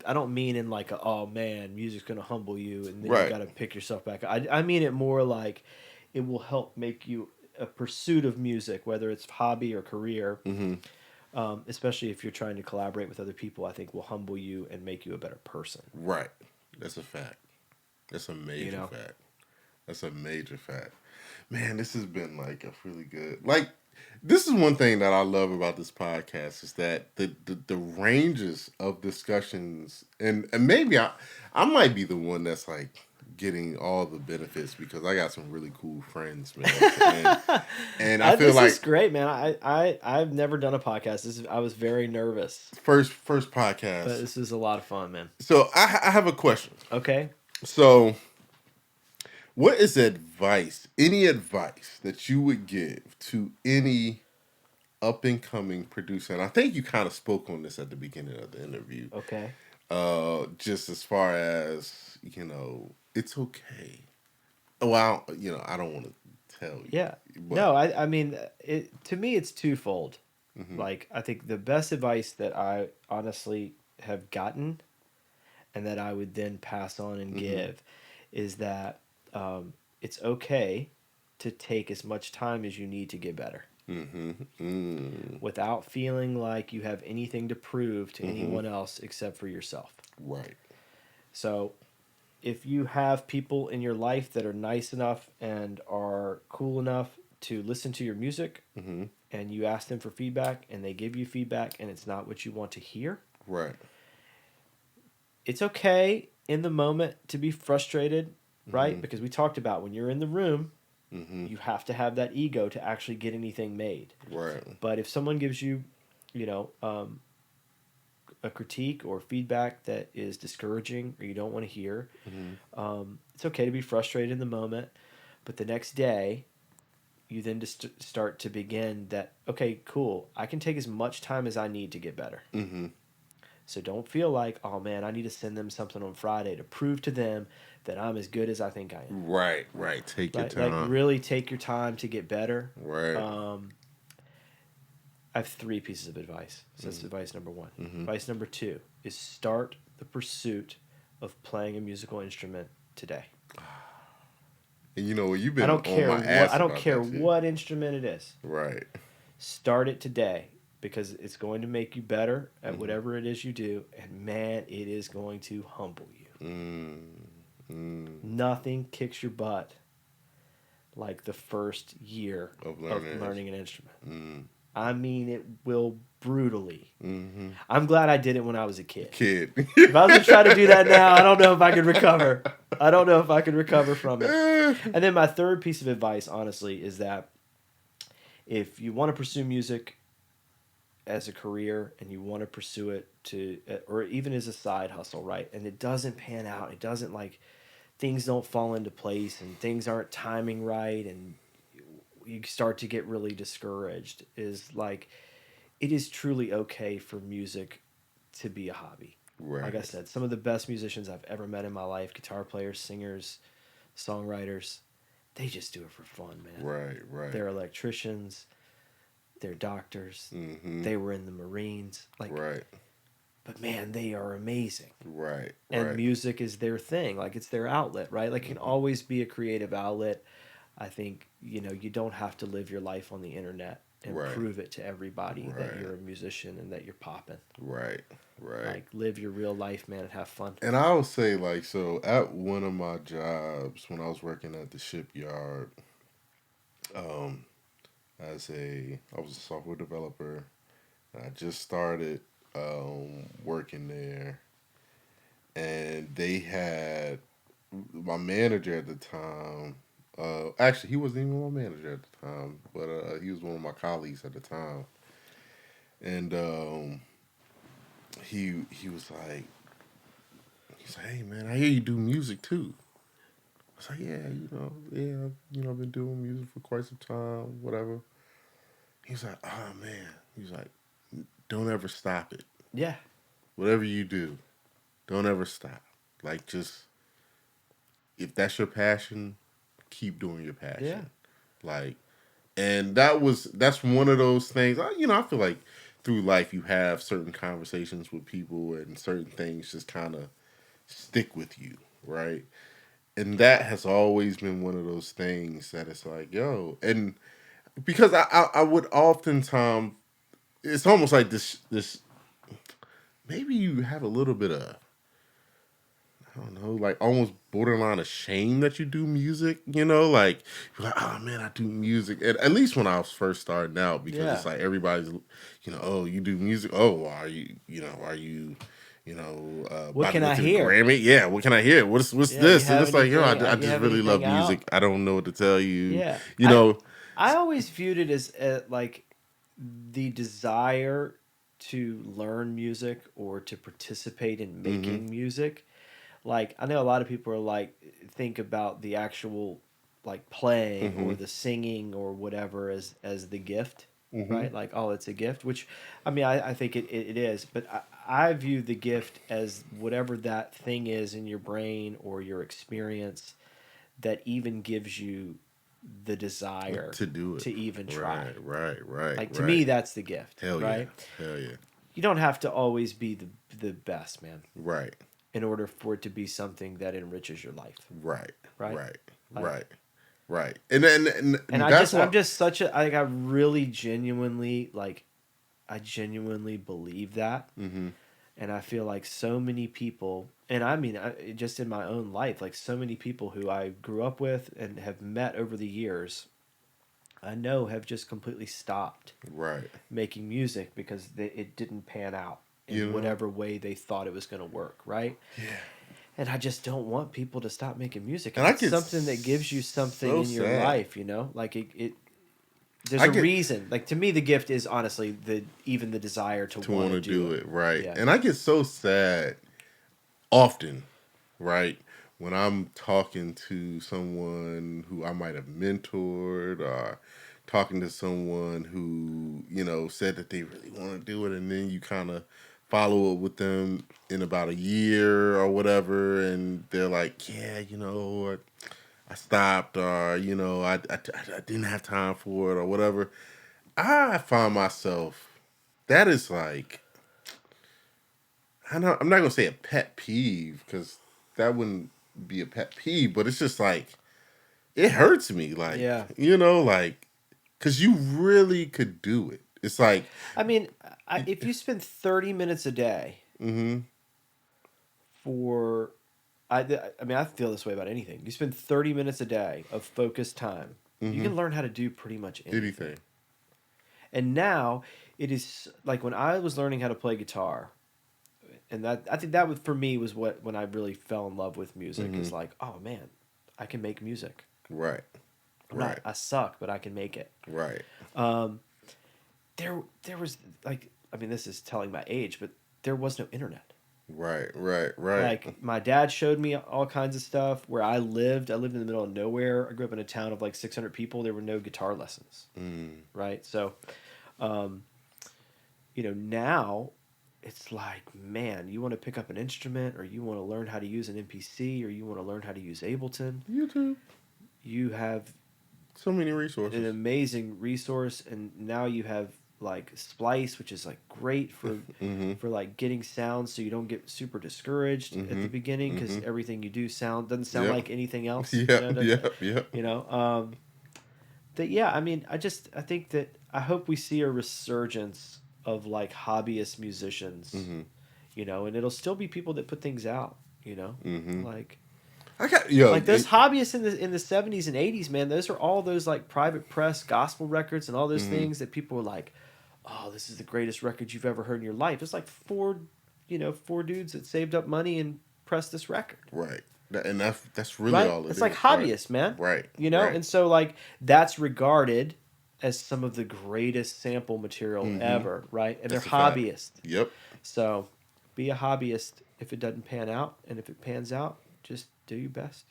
I don't mean in like a, oh man, music's gonna humble you and then you right. gotta pick yourself back. I mean it more like it will help make you a pursuit of music, whether it's hobby or career, especially if you're trying to collaborate with other people. I think will humble you and make you a better person. Right. That's a fact. That's a You major know, fact. That's a major fact. Man, this has been like a really good, like, this is one thing that I love about this podcast is that the ranges of discussions, and maybe I might be the one that's like getting all the benefits because I got some really cool friends, man. And I feel this is like great, man. I've never done a podcast. I was very nervous, first but podcast. this is a lot of fun, man. So I have a question. Okay. So what is any advice that you would give to any up and coming producer? And I think you kind of spoke on this at the beginning of the interview. Okay. Just as far as, it's okay. Well, I don't want to tell you. Yeah. But No, I mean, to me, it's twofold. Like, I think the best advice that I honestly have gotten and that I would then pass on and give is that it's okay to take as much time as you need to get better without feeling like you have anything to prove to anyone else except for yourself. right. So, if you have people in your life that are nice enough and are cool enough to listen to your music and you ask them for feedback and they give you feedback and it's not what you want to hear, Right. it's okay in the moment to be frustrated, right? Because we talked about when you're in the room, you have to have that ego to actually get anything made. Right. But if someone gives you, a critique or feedback that is discouraging or you don't want to hear, it's okay to be frustrated in the moment. But the next day, you then just start to begin that, okay, cool, I can take as much time as I need to get better. So don't feel like, oh man, I need to send them something on Friday to prove to them that I'm as good as I think I am. Right. Right. Take your Like time. really take your time to get better. Right. I have 3 pieces of advice. So that's advice number 1. Advice number 2 is start the pursuit of playing a musical instrument today. And you've been I don't on care my ass I don't about care that too. what instrument it is. Right. Start it today because it's going to make you better at whatever it is you do, and man, it is going to humble you. Nothing kicks your butt like the first year Of of learning. learning an instrument. I mean, it will brutally. I'm glad I did it when I was a kid. If I was to try to do that now, I don't know if I could recover. I don't know if I could recover from it. And then my third piece of advice, honestly, is that if you want to pursue music as a career and you want to pursue it or even as a side hustle, right? And it doesn't pan out. It doesn't things don't fall into place and things aren't timing right and you start to get really discouraged is it is truly okay for music to be a hobby. Right. Like I said, some of the best musicians I've ever met in my life, guitar players, singers, songwriters, they just do it for fun, man. Right. Right. They're electricians, they're doctors, they were in the Marines. Right. But man, they are amazing. Right. And Right. music is their thing. It's their outlet, right? It can always be a creative outlet. I think, you don't have to live your life on the internet and Right. prove it to everybody that Right. you're a musician and that you're popping. Right. Right. Live your real life, man, and have fun. And I would say, so at one of my jobs when I was working at the shipyard, I was a software developer. And I just started working there, and they had my manager at the time. Actually, he wasn't even my manager at the time, but he was one of my colleagues at the time, and he was like, "Hey man, I hear you do music too." was like, I've been doing music for quite some time, whatever. He's like, oh man. He's like, don't ever stop it. Yeah. Whatever you do, don't ever stop. Like, just if that's your passion, keep doing your Yeah. passion. Like, and that's one of those things. I feel like through life you have certain conversations with people, and certain things just kind of stick with you, right? And that has always been one of those things that it's like, yo, and because I would oftentimes, it's almost like this maybe you have a little bit of, I don't know, like almost borderline of shame that you do music, like you're like, oh man, I do music. And at least when I was first starting out, because Yeah. it's like everybody's, oh, you do music. Oh, are you, What about to can go I to the hear? Grammy? Yeah, what can I hear? What's Yeah. You this? And have it's like, yo, anything? I You just have really love anything music. out? I don't know what to tell you. Yeah. You I know, I always viewed it as like the desire to learn music or to participate in mm-hmm, making music. Like I know a lot of people are like think about the actual like playing mm-hmm, or the singing or whatever as the gift, mm-hmm. right? Like, oh, it's a gift, which I mean I think it is, but I view the gift as whatever that thing is in your brain or your experience that even gives you the desire To do it. to even try. Right, right, right, Like to me, right. that's the gift, Hell yeah. right? Hell yeah. You don't have to always be the best, man, Right. in order for it to be something that enriches your life, Right. right? Right. Like, Right. Right. And then and and that's I'm what. just such a like I really genuinely like I genuinely believe that, Mm-hmm. and I feel like so many people, and I mean just in my own life, like so many people who I grew up with and have met over the years, I know have just completely stopped Right. making music because it didn't pan out You in know. whatever way they thought it was going to work, right? Yeah. And I just don't want people to stop making music. And If I it's get something that gives you something so in your sad. life, like it there's I a get reason. Like to me the gift is honestly the even the desire to to want want to to do do it. it right, Yeah. and I get so sad often, right, when I'm talking to someone who I might have mentored, or talking to someone who said that they really want to do it, and then you kind of follow up with them in about a year or whatever, and they're like, yeah, I stopped, or I didn't have time for it or whatever. I find myself, that is like, I'm not gonna say a pet peeve, because that wouldn't be a pet peeve, but it's just like, it hurts me, like, Yeah. like, because you really could do it. It's like, I mean, if you spend 30 minutes a day mm-hmm, for I mean, I feel this way about anything. You spend 30 minutes a day of focused time, you mm-hmm, can learn how to do pretty much anything. anything, And now it is like when I was learning how to play guitar, and that I think that for me was what when I really fell in love with music mm-hmm, is like, oh man, I can make music. right, I'm not right, I suck, but I can make it. right, Um, there was like I mean, this is telling my age, but there was no internet. right, right, right, Like my dad showed me all kinds of stuff where I lived. I lived in the middle of nowhere. I grew up in a town of like 600 people. There were no guitar lessons, mm, right? So, um, now it's like, man, you want to pick up an instrument or you want to learn how to use an MPC or you want to learn how to use Ableton, YouTube, you have so many an resources, amazing resource, and now you have like Splice, which is like great mm-hmm, for like getting sounds so you don't get super discouraged at mm-hmm, the beginning because mm-hmm, everything you do doesn't sound yep, like anything else, yep, yep, yep, you know that yeah, I mean, I think that I hope we see a resurgence of like hobbyist musicians, mm-hmm, and it'll still be people that put things out, mm-hmm. like I got, yo, like those hobbyists in the 70s and 80s, man, those are all those like private press gospel records and all those mm-hmm, things that people were like, oh, this is the greatest record you've ever heard in your life. It's like four dudes that saved up money and pressed this record. right. And that's really Right? all it It's like is, right? hobbyists, man. Right, right. And so like that's regarded as some of the greatest sample material Mm-hmm. ever, right? And they're That's a fact. hobbyists. Yep. So be a hobbyist if it doesn't pan out, and if it pans out, just do your best.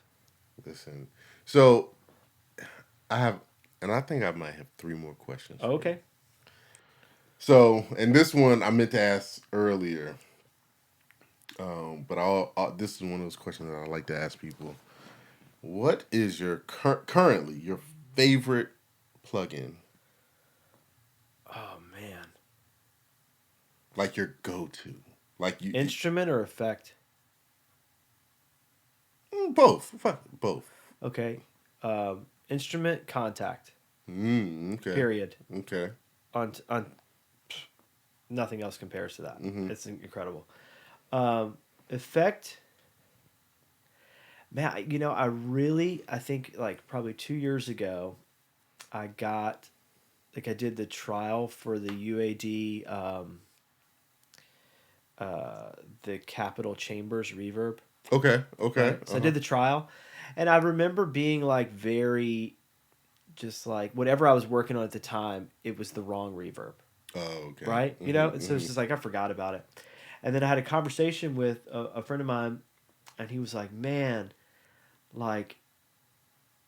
Listen. So I have, and I think I might have three more questions for you. Okay. So, and this one I meant to ask earlier, but this is one of those questions that I like to ask people. What is your currently your favorite plugin? Oh man. Like your go-to? Like Instrument or effect? both. Fuck it, both. Okay. Instrument contact. Okay. Period. Okay. On nothing else compares to that. Mm-hmm. It's incredible. Effect. Man, I think like probably 2 years ago, I got like I did the trial for the UAD, the Capitol Chambers reverb, Okay. Okay. right? So I did the trial, and I remember being like very, just like whatever I was working on at the time, it was the wrong reverb, Oh, okay. right? Mm-hmm, And so it's just like I forgot about it, and then I had a conversation with a friend of mine, and he was like, "Man, like."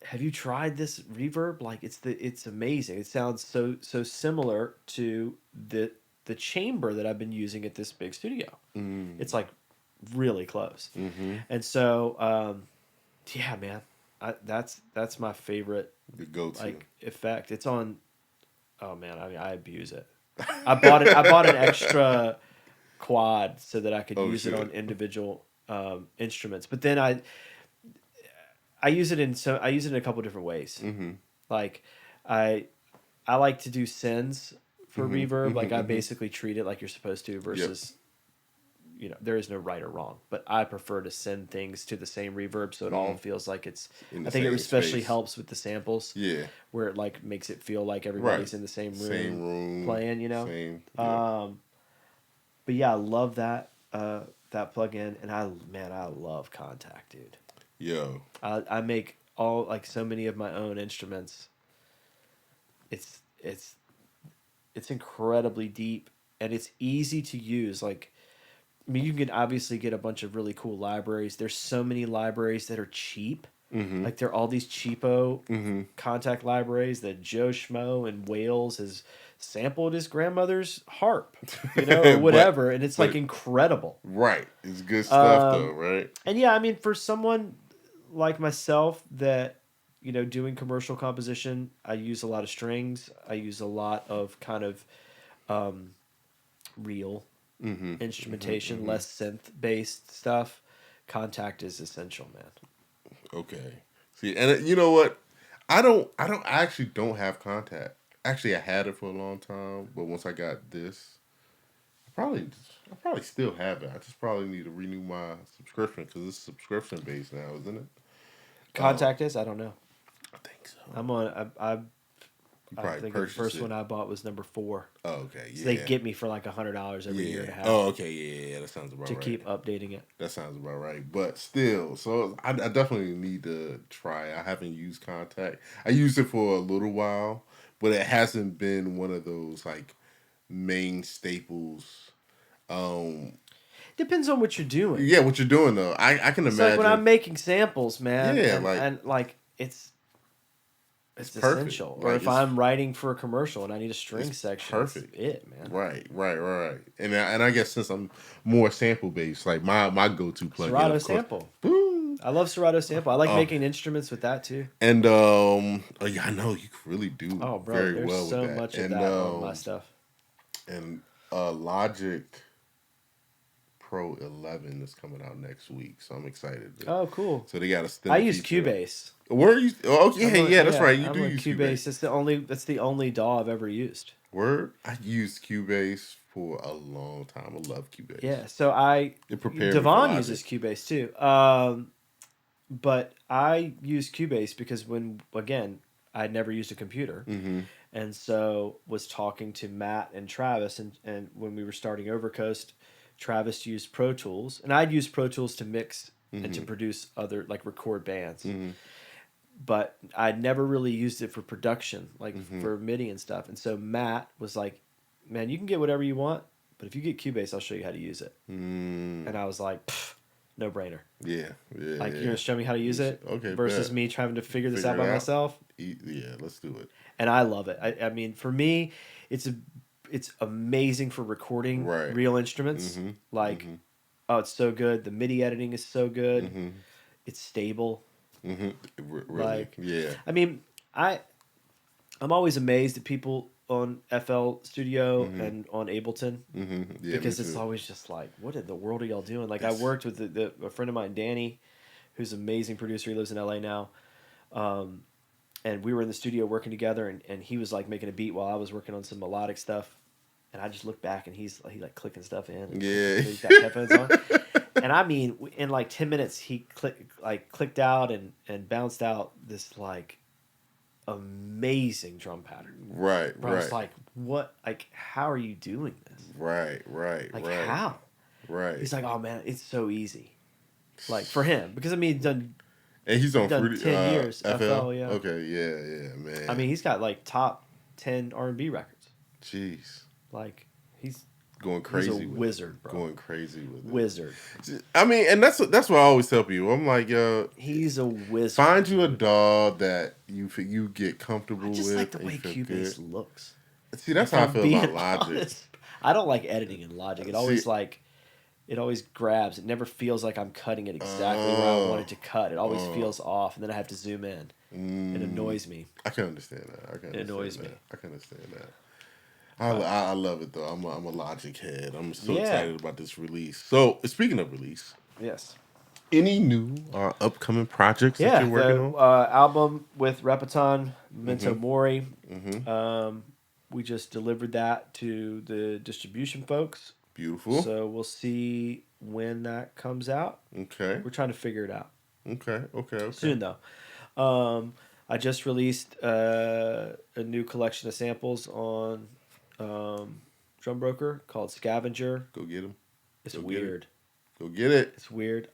Have you tried this reverb? Like it's amazing. It sounds so similar to the chamber that I've been using at this big studio. mm-hmm, It's like really close. mm-hmm. And so yeah, man. That's my favorite The go-to. like effect. It's on. Oh man, I mean I abuse it. I bought an extra quad so that I could Oh use it shit. on individual instruments. But then I use it in a couple different ways. Mm-hmm. Like I I like to do sends for Mm-hmm. reverb. Like I Mm-hmm. basically treat it like you're supposed to Yep. versus there is no right or wrong. But I prefer to send things to the same reverb so it all Mm-hmm. feels like it's. In the I think it same especially space. helps with the samples Yeah. where it like makes it feel like Right. everybody's in the same Same room room. playing. Same. Yep. Um, but yeah, I love that plugin, and I love Contact, dude. Yo. I make all like so many of my own instruments. It's incredibly deep and it's easy to use. Like, I mean, you can obviously get a bunch of really cool libraries. There's so many libraries that are cheap. Mm-hmm. Like, there are all these cheapo Mm-hmm. Contact libraries that Joe Schmo in Wales has sampled his grandmother's harp, or but whatever, and it's like but incredible. right. It's good stuff though, Um, right? and yeah, I mean, for someone like myself that doing commercial composition, I use a lot of strings. I use a lot of kind of um, real Mm-hmm. Mm-hmm. instrumentation, Mm-hmm. less synth based stuff. Contact is essential, man. Okay. See, and you know what? I actually don't have contact. Actually, I had it for a long time, but once I got this, I probably still have it. I just probably need to renew my subscription because it's subscription based now, isn't it? Contact is, I don't know. I think so. I'm on. You I probably think the purchased first it. one I bought was number 4. Oh, okay, So they yeah, get me for like $100 every year and a yeah. half Oh, okay, yeah. That sounds about to right. keep updating it. That sounds about right. But still, so I definitely need to try. I haven't used contact. I used it for a little while, but it hasn't been one of those like main staples. Depends on what you're doing. Yeah, what you're doing though, I can It's like when I'm imagine. making samples, man, Yeah, and like it's it's perfect. essential. Or Like if I'm writing for a commercial and I need a string it's section, perfect. it's it, man. Right. And I guess since I'm more sample based, like my go to plugin, Serato of course. sample. Boom. I love Serato sample. I like Oh, making instruments with that too. and oh yeah, I know you really do Oh, bro, very there's well with so that. much of that on my stuff. And Logic Pro 11 is coming out next week, so I'm excited. Oh, cool. So they got a stem I use feature. Cubase. Where are you? Oh, okay, yeah, that's right. You I'm do on use Cubase. Cubase. That's the only DAW I've ever used. Word, I used Cubase for a long time. I love Cubase. Yeah, so It prepared me for Devon Logic. uses Cubase too. But I use Cubase because again, I'd never used a computer. Mm-hmm. And so was talking to Matt and Travis, and when we were starting Overcoast, Travis used Pro Tools, and I'd use Pro Tools to mix and to produce other, like, record bands. Mm-hmm. But I'd never really used it for production, like Mm-hmm. for MIDI and stuff. And so Matt was like, man, you can get whatever you want, but if you get Cubase, I'll show you how to use it. Mm. And I was like, no brainer. Yeah. Like you're gonna show me how to use it, Okay. versus Bet. me trying to figure this out Figure by it out. myself. Yeah, let's do it. And I love it. I mean, for me, it's amazing for recording Right. real instruments. Like, oh, it's so good. The MIDI editing is so good. It's stable. Really? Like, Yeah. I mean, I'm always amazed at people on FL Studio and on Ableton Yeah, because me it's too. always just like, what in the world are y'all doing? Like, I worked with a friend of mine, Danny, who's an amazing producer. He lives in LA now. And we were in the studio working together, and he was like making a beat while I was working on some melodic stuff. And I just looked back, and he like clicking stuff in. And Yeah. he's got headphones on. And I mean, in like 10 minutes, he clicked out and bounced out this like amazing drum pattern. Right. Where I was like, what? Like, how are you doing this? Right. Like, how? Right. He's like, oh man, it's so easy. Like for him, because I mean, he's done. And he's on done 10 years FL. yeah. Okay. Yeah. Man. I mean, he's got like top 10 R&B records. Jeez. Like he's going crazy. He's a with wizard, it. bro. Going crazy with it. Wizard. I mean, and that's what I always tell people. I'm like, he's a wizard. Find you a DAW that you get comfortable with. I just like the way Cubase looks. See, that's how I feel about Logic. Honest. I don't like editing in Logic. It always grabs. It never feels like I'm cutting it exactly where I want it to cut. It always feels off, and then I have to zoom in. It annoys me. I can understand that. It annoys me. I can understand that. I love it though. I'm a Logic head. I'm so excited about this release. So speaking of release, yes. Any new upcoming projects that you're working on? Album with Repeton, Memento Mori. We just delivered that to the distribution folks. Beautiful. So we'll see when that comes out. Okay. We're trying to figure it out. Okay. Soon though. I just released a new collection of samples on Drum Broker called Scavenger. Go get them. It's weird. Go get it. It's weird.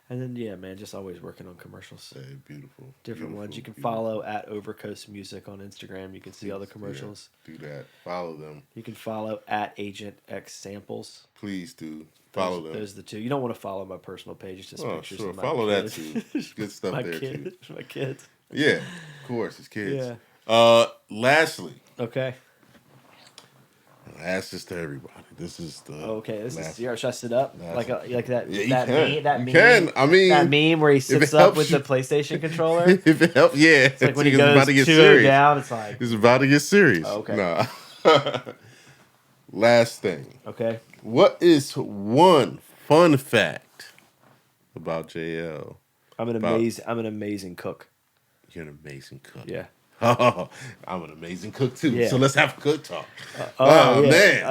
And then man, just always working on commercials. Hey, beautiful. Different ones. You can follow at Overcoast Music on Instagram. You can see all the commercials. Yeah, do that. Follow them. You can follow at Agent X Samples. Please do. Follow them. Those are the two. You don't want to follow my personal page. It's just pictures of my follow kids. that too. Good stuff there too. My kids. Yeah, of course, it's kids. Yeah. Lastly. Okay. I ask this to everybody. This is the. This is. Should I sit up like that? Yeah, that you meme. can. I mean, that meme where he sits up with the PlayStation controller. If it helps, yeah. It's like when he goes about to get two serious. down. It's like it's about to get serious. Oh, okay. Nah. Last thing. Okay. What is one fun fact about JL? I'm an amazing cook. You're an amazing cook. Yeah. Oh, I'm an amazing cook too. Yeah. So let's have cook talk. Yeah.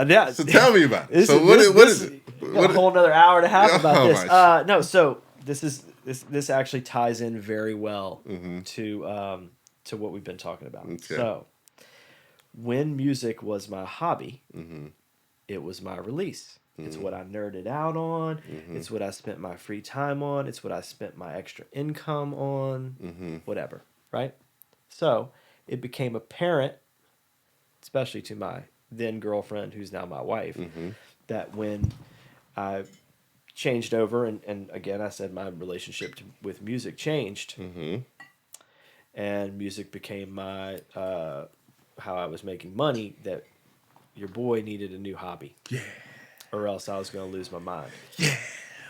Man. So tell me about it. So what is it? A whole another hour and a half about this. My No, so this actually ties in very well to what we've been talking about. Okay. So when music was my hobby, it was my release. It's what I nerded out on. It's what I spent my free time on. It's what I spent my extra income on. Whatever, right? So it became apparent, especially to my then girlfriend, who's now my wife, that when I changed over, and again, I said my relationship with music changed, and music became my how I was making money, that your boy needed a new hobby. Yeah. Or else I was going to lose my mind. Yeah.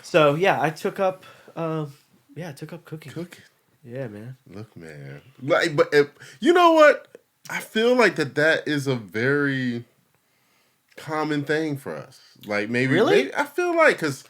So, I took up cooking. Cooking. Yeah, man. Look, man. But you know what? I feel like that is a very common thing for us. Like maybe I feel like because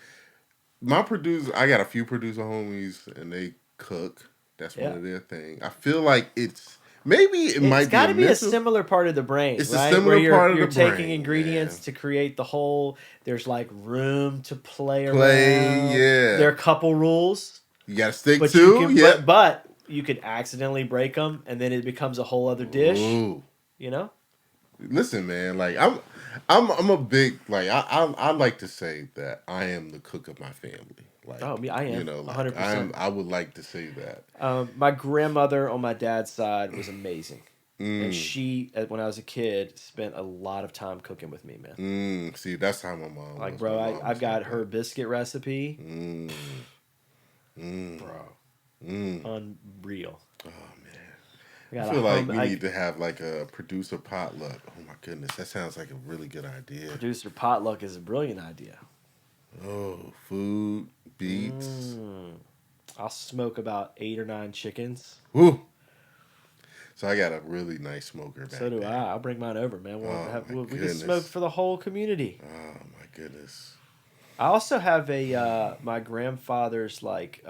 I got a few producer homies and they cook. That's one of their things. I feel like it's might be. It's got to be a similar part of the brain, it's right? a similar part of the brain. You're taking ingredients to create the whole. There's like room to play around. Yeah. There are a couple rules. You got to stick to. But you could accidentally break them, and then it becomes a whole other dish. Ooh. You know. Listen, man. Like I'm a big I like to say that I am the cook of my family. Like, I am. 100%. I would like to say that. My grandmother on my dad's side was amazing. And she, when I was a kid, spent a lot of time cooking with me, man. See, that's how my mom Like, was. bro, My mom I've was got like her that. biscuit recipe, Mm, bro, mm. unreal. Oh man, I I got a feel like hum. we need to have like a producer potluck. Oh my goodness, that sounds like a really good idea. Producer potluck is a brilliant idea. Oh, food, beats. Mm. I'll smoke about 8 or 9 chickens. Woo! So I got a really nice smoker So back do there. I. I'll bring mine over, man. Oh my We can smoke goodness. for the whole community. Oh my goodness. I also have a my grandfather's like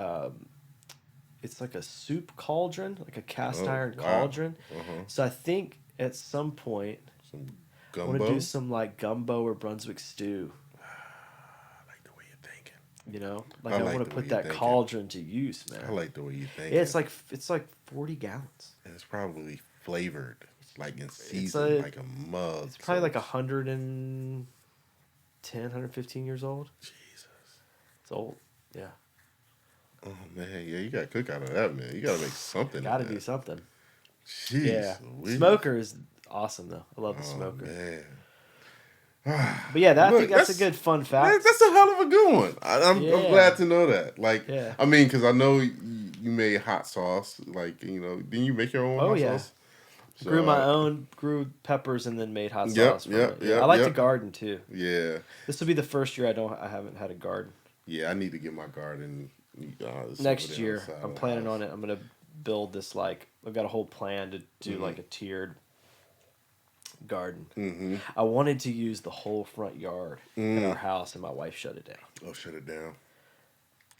it's like a soup cauldron, like a cast Oh iron wow. cauldron. Uh-huh. So I think at some point Some I want to do gumbo. some like gumbo or Brunswick stew. I like the way you're thinking. You know, I like I like want the to way put you're that thinking. cauldron to use, I man. like the way you're Yeah, thinking. it's like 40 gallons. And it's probably flavored, like in It's season, a like a mug. it's probably like it's 110, 115 years old. Jesus. It's old. Yeah. Oh man, yeah, you gotta cook out of that, man. You gotta make something Got of to do that. something. Jeez, Yeah. Louise. Smoker is awesome though. I love the Oh smoker. man. But yeah, I think Look, that's a good fun fact. that's a hell of a good one. I'm Yeah. glad to know that. Like, Yeah. I mean, because I know you made hot sauce. Like, didn't you make your own Oh hot yeah. sauce? So, Grew peppers and then made hot yep, sauce from yep, it. Yeah. I yep, like to yep. garden too. Yeah, This will be the first year I haven't had a garden. yeah. I need to get my garden. Next year, outside I'm of the planning house. on it. I'm gonna build this like I've got a whole plan to do Mm-hmm. like a tiered garden. Mm-hmm. I wanted to use the whole front yard at our house, and my wife shut it down. Oh, shut it down.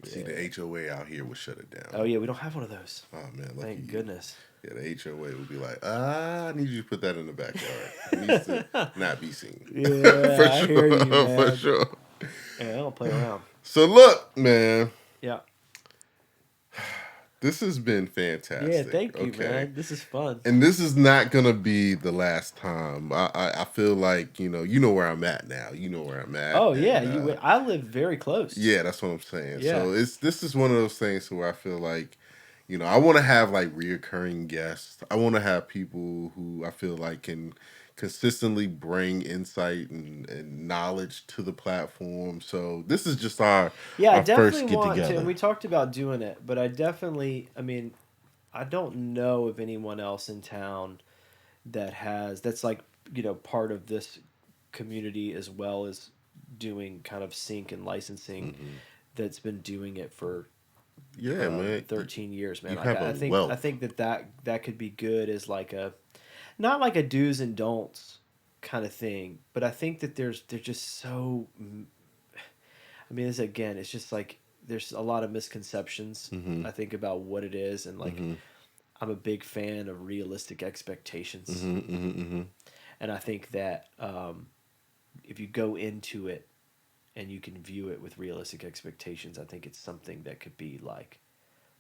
See, Yeah. the HOA out here would shut it down. Oh yeah, we don't have one of those. Oh man, lucky Thank you. goodness. Yeah, the HOA would be like, I need you to put that in the backyard. It needs to not be seen. Yeah, For I sure. hear you, man. For sure. Yeah, I don't play around. So look, man, Yeah. this has been fantastic. Yeah, thank you, okay? man. This is fun. And this is not gonna be the last time. I feel like you know where I'm at now. You know where I'm at. Oh yeah, and, I live very close. Yeah, that's what I'm saying. Yeah. So this is one of those things where I feel like, I want to have like reoccurring guests. I want to have people who I feel like can consistently bring insight and knowledge to the platform. So this is just Yeah, I our first definitely get want to. together. And we talked about doing it, but I mean, I don't know of anyone else in town that's like, part of this community as well as doing kind of sync and licensing that's been doing it for Yeah, man. 13 years, man. You Like, have a I think wealth. I think that could be good as like not like a do's and don'ts kind of thing, but I think that they're just so. I mean, it's just like there's a lot of misconceptions. Mm-hmm. I think about what it is, and like Mm-hmm. I'm a big fan of realistic expectations, Mm-hmm, mm-hmm. and I think that if you go into it and you can view it with realistic expectations, I think it's something that could be like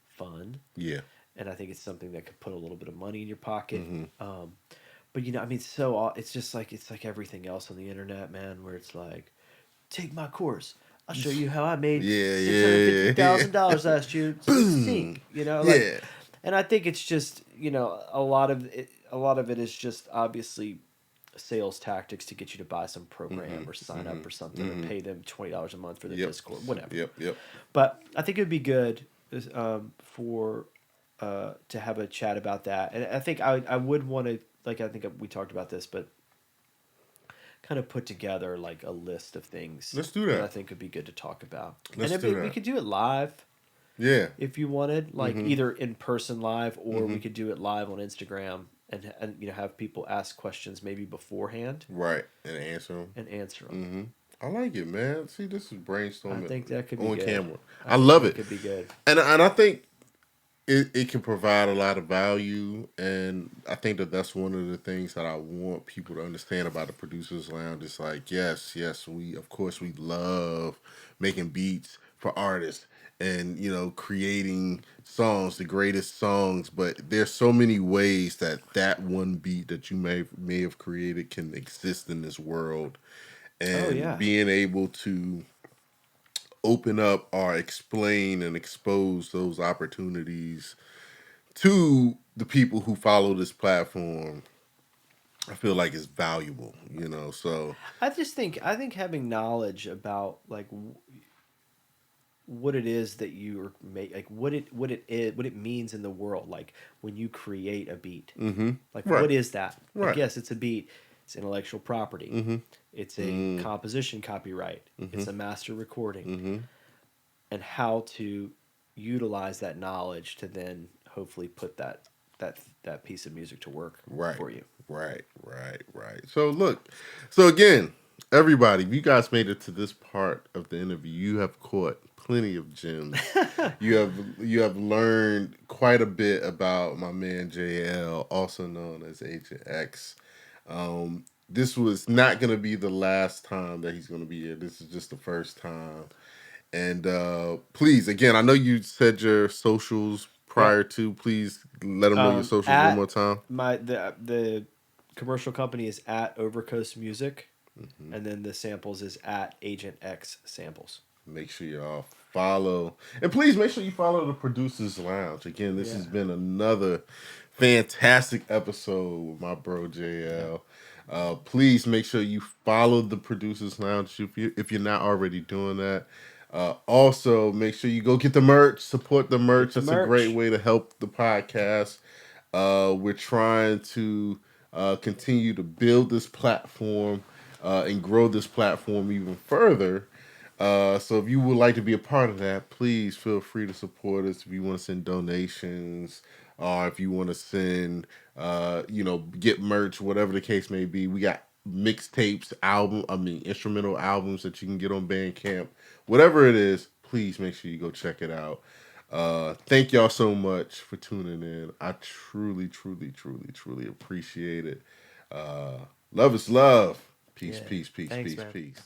fun. Yeah. And I think it's something that could put a little bit of money in your pocket. Mm-hmm. But I mean, it's just like everything else on the internet, man, where it's like, take my course. I'll show you how I made $650,000 last year. Boom. Sync, Yeah. and I think it's just a lot of it is just obviously sales tactics to get you to buy some program or sign up or something or pay them $20 a month for the Discord, whatever. Yep. But I think it would be good for to have a chat about that, and I think I would want to, like, I think we talked about this, but kind of put together like a list of things. Let's do that. I think would be good to talk about. Let's and do we that. could do it live Yeah. if you wanted, like either in person live or we could do it live on Instagram and have people ask questions maybe beforehand Right. And answer them. and answer them. Mm-hmm. I like it, man. See, this is brainstorming. I think that could be on good. camera. I I think love that it. could be good. And I think it can provide a lot of value, and I think that's one of the things that I want people to understand about the Producers Lounge. It's like, yes, we love making beats for artists and creating songs, the greatest songs, but there's so many ways that one beat that you may have created can exist in this world, and being able to open up or explain and expose those opportunities to the people who follow this platform, I feel like it's valuable, So I think having knowledge about like what it is that you make, like what it means in the world, like when you create a beat, like right, what is that? Like right, yes, it's a beat, it's intellectual property, mm-hmm, it's a mm, composition copyright, mm-hmm, it's a master recording, mm-hmm. and how to utilize that knowledge to then hopefully put that piece of music to work Right, for you. right. So look, so again, everybody, if you guys made it to this part of the interview, you have caught plenty of gems. You have learned quite a bit about my man JL, also known as Agent X. This was not going to be the last time that he's going to be here. This is just the first time. And please, again, I know you said your socials Yep. prior to. Please let them know your socials one At more time. the commercial company is at Overcoast Music, Mm-hmm. and then the samples is at Agent X Samples. Make sure y'all follow. And please make sure you follow the Producers Lounge. Again, this Yeah. has been another fantastic episode with my bro Yeah. JL. Please make sure you follow the Producers Lounge if you're not already doing that. Also, make sure you go get the merch, support the Get merch. the That's a great merch. way to help the podcast. We're trying to continue to build this platform and grow this platform even further. So if you would like to be a part of that, please feel free to support us. If you want to send donations, or if you want to send, get merch, whatever the case may be, we got mixtapes, instrumental albums that you can get on Bandcamp. Whatever it is, please make sure you go check it out. Thank y'all so much for tuning in. I truly, truly, truly, truly appreciate it. Love is love. Peace, Yeah. peace, peace, Thanks, peace, man. peace.